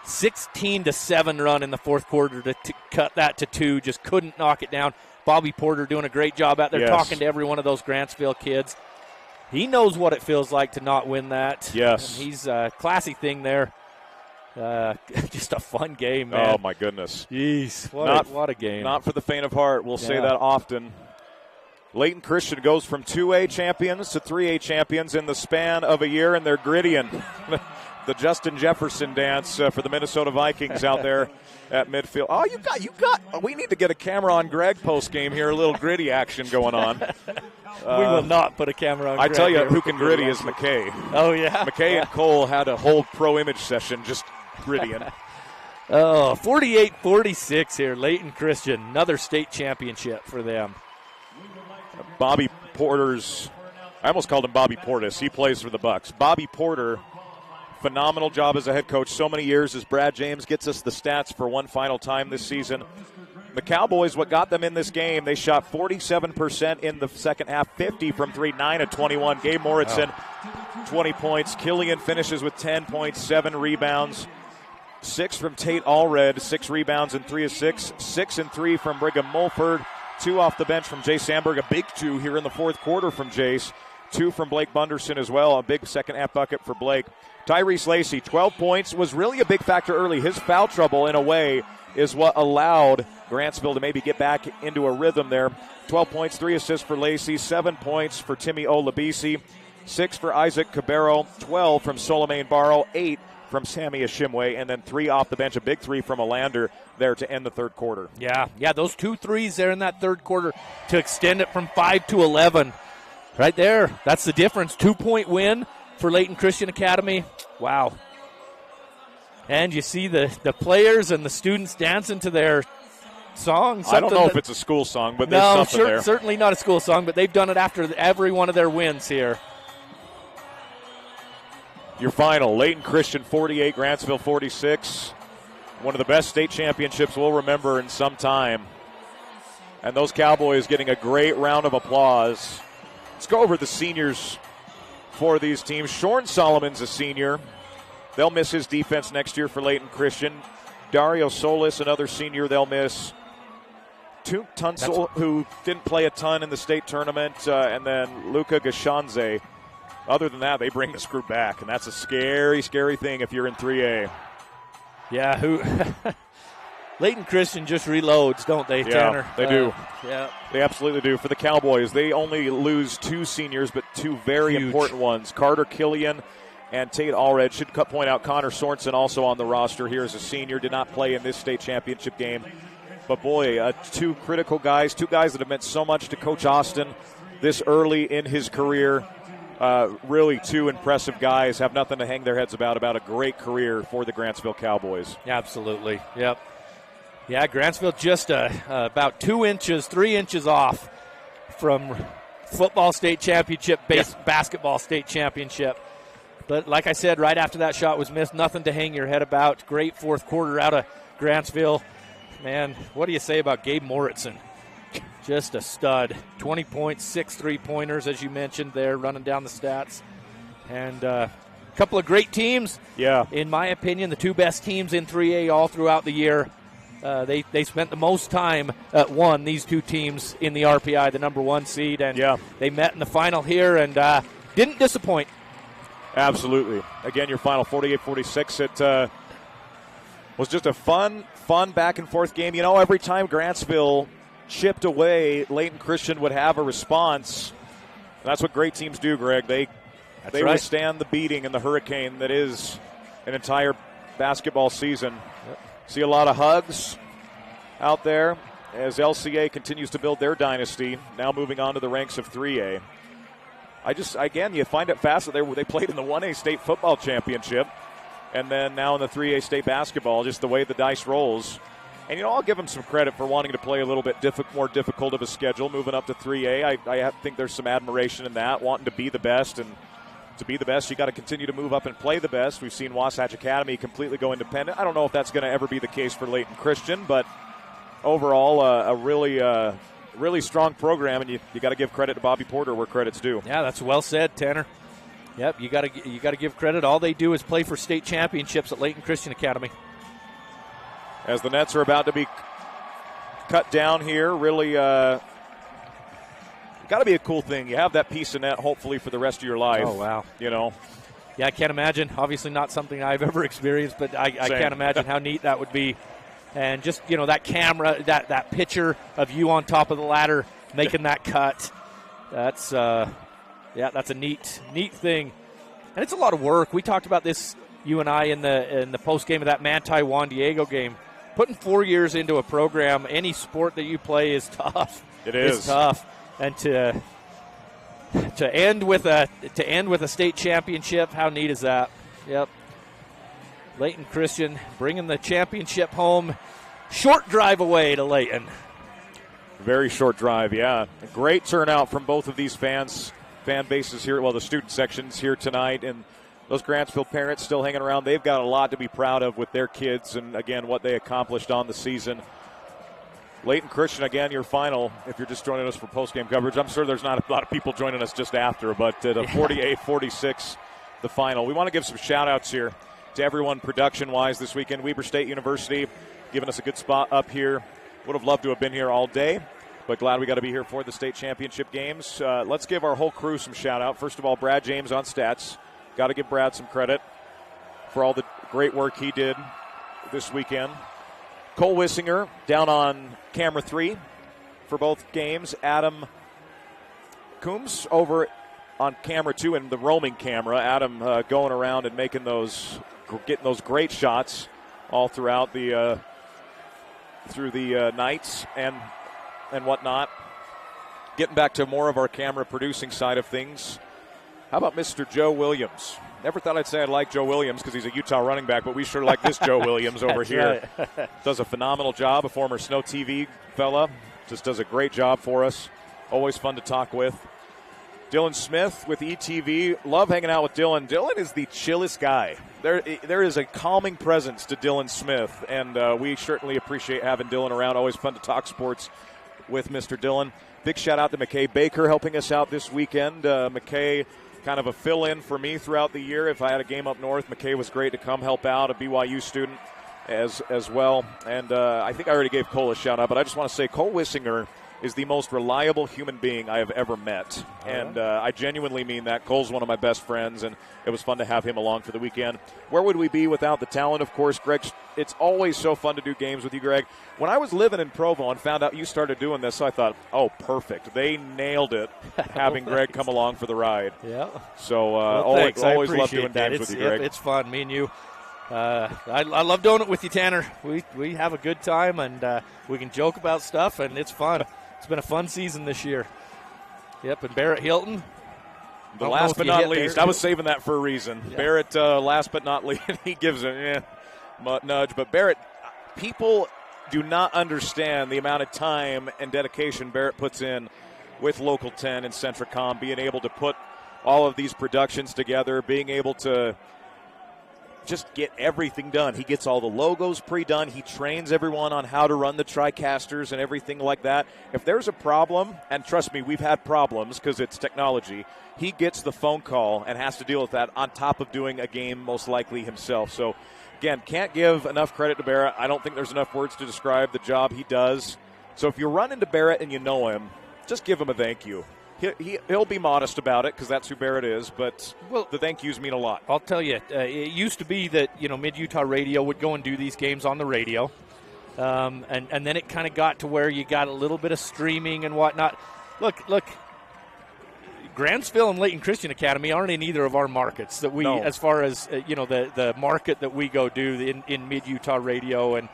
16-7 run in the fourth quarter to cut that to 2, just couldn't knock it down. Bobby Porter doing a great job out there talking to every one of those Grantsville kids. He knows what it feels like to not win that. Yes. And he's a classy thing there. Just a fun game, man. Oh, my goodness. Jeez, what a game. Not for the faint of heart. We'll say that often. Layton Christian goes from 2A champions to 3A champions in the span of a year, and they're grittying. The Justin Jefferson dance for the Minnesota Vikings out there at midfield. Oh, you got. We need to get a camera on Greg post game here. A little gritty action going on. We will not put a camera on. I Greg tell you, here. who can gritty is McKay. Oh yeah. McKay and Cole had a whole pro image session just Griddian. 48-46 here. Layton Christian, another state championship for them. Bobby Porter's, I almost called him Bobby Portis. He plays for the Bucks. Bobby Porter, phenomenal job as a head coach so many years, as Brad James gets us the stats for one final time this season. The Cowboys, what got them in this game, they shot 47% in the second half, 50 from 3, 9 of 21. Gabe Moritzen, 20 points. Killian finishes with 10 points, 7 rebounds. 6 from Tate Allred, 6 rebounds and 3 of 6. 6 and 3 from Brigham Mulford. 2 off the bench from Jace Sandberg, a big 2 here in the fourth quarter from Jace. 2 from Blake Bunderson as well, a big second half bucket for Blake. Tyrese Lacey, 12 points, was really a big factor early. His foul trouble, in a way, is what allowed Grantsville to maybe get back into a rhythm there. 12 points, 3 assists for Lacey, 7 points for Timmy Olabisi, 6 for Isaac Cabero, 12 from Solomane Barrow, 8 from Sammy Ashimwe, and then 3 off the bench, a big 3 from Alander there to end the third quarter. Yeah, those 2 threes there in that third quarter to extend it from 5 to 11. Right there, that's the difference. 2-point win for Layton Christian Academy. Wow. And you see the players and the students dancing to their song. I don't know if it's a school song, but there's something there. Certainly not a school song, but they've done it after every one of their wins here. Your final, Layton Christian 48, Grantsville 46. One of the best state championships we'll remember in some time. And those Cowboys getting a great round of applause. Let's go over the seniors for these teams. Shorn Solomon's a senior. They'll miss his defense next year for Layton Christian. Dario Solis, another senior, they'll miss. Took Tunsil, who didn't play a ton in the state tournament, and then Luca Gashanze. Other than that, they bring this group back, and that's a scary, scary thing if you're in 3A. Yeah, Layton Christian just reloads, don't they, Tanner? They do. Yeah, they absolutely do. For the Cowboys, they only lose 2 seniors, but 2 very important ones. Carter Killian and Tate Allred. Should point out Connor Sorensen also on the roster here as a senior. Did not play in this state championship game. But boy, 2 critical guys, 2 guys that have meant so much to Coach Austin this early in his career. Really 2 impressive guys, have nothing to hang their heads about a great career for the Grantsville Cowboys. Absolutely, yep. Yeah, Grantsville just about 3 inches off from football state championship, basketball state championship. But like I said, right after that shot was missed, nothing to hang your head about. Great fourth quarter out of Grantsville. Man, what do you say about Gabe Moritzen? Just a stud. 20 points, 6 3-pointers, as you mentioned there, running down the stats. And a couple of great teams. Yeah. In my opinion, the 2 best teams in 3A all throughout the year. They spent the most time these 2 teams in the RPI, the number 1 seed. And they met in the final here and didn't disappoint. Absolutely. Again, your final 48-46. It was just a fun back-and-forth game. You know, every time Grantsville chipped away, Layton Christian would have a response. And that's what great teams do, Greg. They withstand the beating and the hurricane that is an entire basketball season. Yep. See a lot of hugs out there as LCA continues to build their dynasty, now moving on to the ranks of 3A. Again, you find it fast that they played in the 1A state football championship and then now in the 3A state basketball, just the way the dice rolls. And, I'll give them some credit for wanting to play a little bit more difficult of a schedule, moving up to 3A. I think there's some admiration in that, wanting to be the best. And to be the best, you got to continue to move up and play the best. We've seen Wasatch Academy completely go independent. I don't know if that's going to ever be the case for Layton Christian, but overall, a really strong program, and you got to give credit to Bobby Porter where credit's due. Yeah, that's well said, Tanner. Yep, you got to give credit. All they do is play for state championships at Layton Christian Academy. As the nets are about to be cut down here, really got to be a cool thing. You have that piece of net, hopefully, for the rest of your life. Oh, wow. Yeah, I can't imagine. Obviously not something I've ever experienced, but I can't imagine how neat that would be. And just, that camera, that picture of you on top of the ladder making that cut, that's a neat thing. And it's a lot of work. We talked about this, you and I, in the post game of that Manti Juan Diego game. Putting 4 years into a program, any sport that you play is tough. It is. It's tough. And to end with a state championship, how neat is that? Yep. Layton Christian bringing the championship home. Short drive away to Layton. Very short drive, yeah. A great turnout from both of these fan bases here, well, the student sections here tonight, and those Grantsville parents still hanging around. They've got a lot to be proud of with their kids and, again, what they accomplished on the season. Layton Christian, again, your final, if you're just joining us for post-game coverage. I'm sure there's not a lot of people joining us just after, but at a 48-46, the final. We want to give some shout-outs here to everyone production-wise this weekend. Weber State University giving us a good spot up here. Would have loved to have been here all day, but glad we got to be here for the state championship games. Let's give our whole crew some shout-out. First of all, Brad James on stats. Got to give Brad some credit for all the great work he did this weekend. Cole Wissinger down on camera 3 for both games. Adam Coombs over on camera 2 and the roaming camera. Adam going around and getting those great shots all throughout the nights and whatnot. Getting back to more of our camera producing side of things. How about Mr. Joe Williams? Never thought I'd say I like Joe Williams because he's a Utah running back, but we sure like this Joe Williams over here. Right. Does a phenomenal job, a former Snow TV fella. Just does a great job for us. Always fun to talk with. Dylan Smith with ETV. Love hanging out with Dylan. Dylan is the chillest guy. There is a calming presence to Dylan Smith, and we certainly appreciate having Dylan around. Always fun to talk sports with Mr. Dylan. Big shout-out to McKay Baker helping us out this weekend. McKay, kind of a fill-in for me throughout the year. If I had a game up north, McKay was great to come help out, a BYU student as well. And I think I already gave Cole a shout-out, but I just want to say Cole Wissinger is the most reliable human being I have ever met. And I genuinely mean that. Cole's one of my best friends, and it was fun to have him along for the weekend. Where would we be without the talent, of course? Greg, it's always so fun to do games with you, Greg. When I was living in Provo and found out you started doing this, I thought, oh, perfect. They nailed it, having Greg come along for the ride. Yeah. So always love doing games with you, Greg. It's fun, me and you. I love doing it with you, Tanner. We have a good time, and we can joke about stuff, and it's fun. It's been a fun season this year. Yep, and Barrett Hilton. The last but not least. I was saving that for a reason. Yeah. Barrett, last but not least, he gives a nudge. But Barrett, people do not understand the amount of time and dedication Barrett puts in with Local 10 and Centricom, being able to put all of these productions together, being able to just get everything done. He gets all the logos pre-done. He trains everyone on how to run the TriCasters and everything like that. If there's a problem, and trust me, we've had problems because it's technology, he gets the phone call and has to deal with that on top of doing a game most likely himself. So, again, can't give enough credit to Barrett. I don't think there's enough words to describe the job he does. So if you run into Barrett and you know him, just give him a thank you. He'll be modest about it because that's who Barrett is, but the thank yous mean a lot. I'll tell you, it used to be that Mid-Utah Radio would go and do these games on the radio, and then it kind of got to where you got a little bit of streaming and whatnot. Look, Grantsville and Layton Christian Academy aren't in either of our markets that we, as far as the market that we go do in Mid-Utah Radio and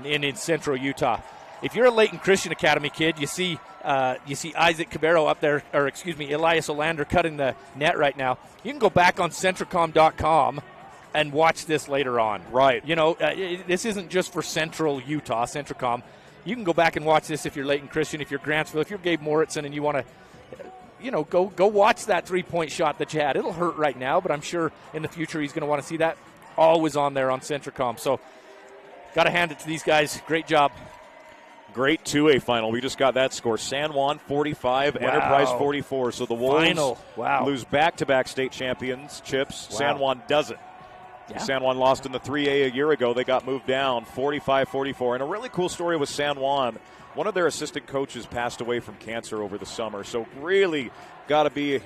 in Central Utah. If you're a Layton Christian Academy kid, you see Isaac Cabero up there, or excuse me, Elias Olander cutting the net right now. You can go back on Centricom.com and watch this later on. Right. This isn't just for Central Utah, Centricom. You can go back and watch this if you're Layton Christian, if you're Grantsville, if you're Gabe Moritzen, and you want to, go watch that three-point shot that you had. It'll hurt right now, but I'm sure in the future he's going to want to see that. Always on there on Centricom. So, got to hand it to these guys. Great job. Great 2A final. We just got that score. San Juan 45, wow. Enterprise 44. So the Wolves lose back-to-back state championships. Wow. San Juan doesn't. Yeah. San Juan lost in the 3A a year ago. They got moved down 45-44. And a really cool story with San Juan. One of their assistant coaches passed away from cancer over the summer. So really got to be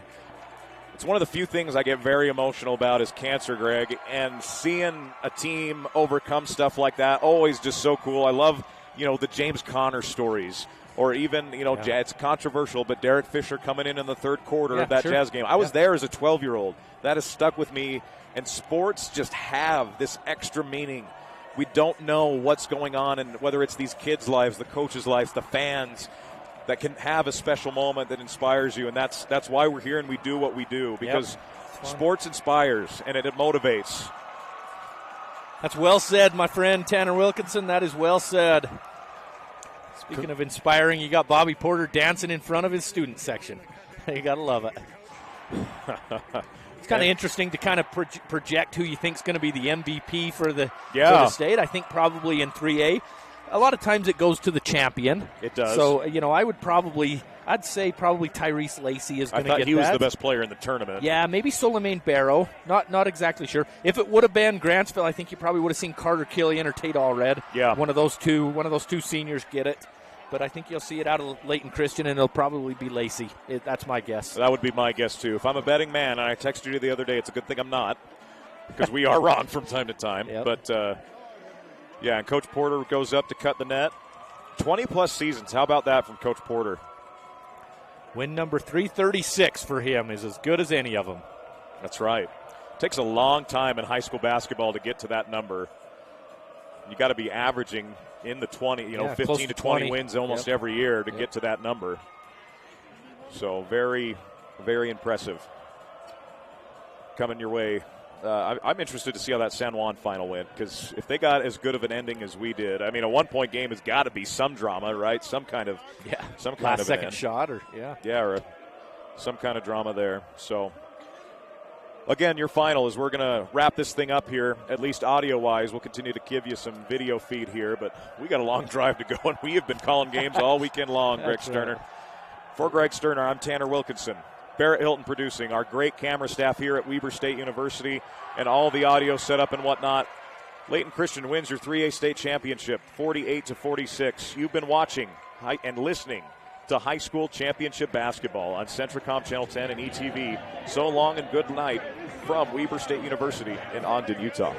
– it's one of the few things I get very emotional about is cancer, Greg. And seeing a team overcome stuff like that, always just so cool. I love – the James Conner stories, or even, it's controversial, but Derek Fisher coming in the third quarter of that Jazz game. I was there as a 12-year-old. That has stuck with me, and sports just have this extra meaning. We don't know what's going on, and whether it's these kids' lives, the coaches' lives, the fans, that can have a special moment that inspires you, and that's why we're here and we do what we do, because sports inspires and it motivates. That's well said, my friend Tanner Wilkinson. That is well said. Speaking of inspiring, you got Bobby Porter dancing in front of his student section. You got to love it. It's kind of interesting to kind of project who you think is going to be the MVP for the state. I think probably in 3A. A lot of times it goes to the champion. It does. So, I'd say probably Tyrese Lacey is going to get that. I thought he was the best player in the tournament. Yeah, maybe Suleiman Barrow. Not exactly sure. If it would have been Grantsville, I think you probably would have seen Carter Killian or Tate Allred. Yeah. One of those two seniors get it. But I think you'll see it out of Layton Christian, and it'll probably be Lacey. That's my guess. That would be my guess, too. If I'm a betting man, and I texted you the other day, it's a good thing I'm not, because we are wrong from time to time. Yep. But, and Coach Porter goes up to cut the net. 20-plus seasons. How about that from Coach Porter? Win number 336 for him is as good as any of them. That's right. Takes a long time in high school basketball to get to that number. You got to be averaging in the 15 to 20 wins almost every year to get to that number. So very, very impressive. Coming your way. I'm interested to see how that San Juan final went, because if they got as good of an ending as we did, I mean, a one-point game has got to be some drama, right? Some kind of last second shot, or some kind of drama there. So again, your final is we're going to wrap this thing up here, at least audio-wise. We'll continue to give you some video feed here, but we got a long drive to go, and we have been calling games all weekend long, Greg Sterner. For Greg Sterner, I'm Tanner Wilkinson. Barrett Hilton producing, our great camera staff here at Weber State University, and all the audio set up and whatnot. Layton Christian wins your 3A state championship, 48-46. You've been watching and listening to high school championship basketball on Centricom Channel 10 and ETV. So long and good night from Weber State University in Ogden, Utah.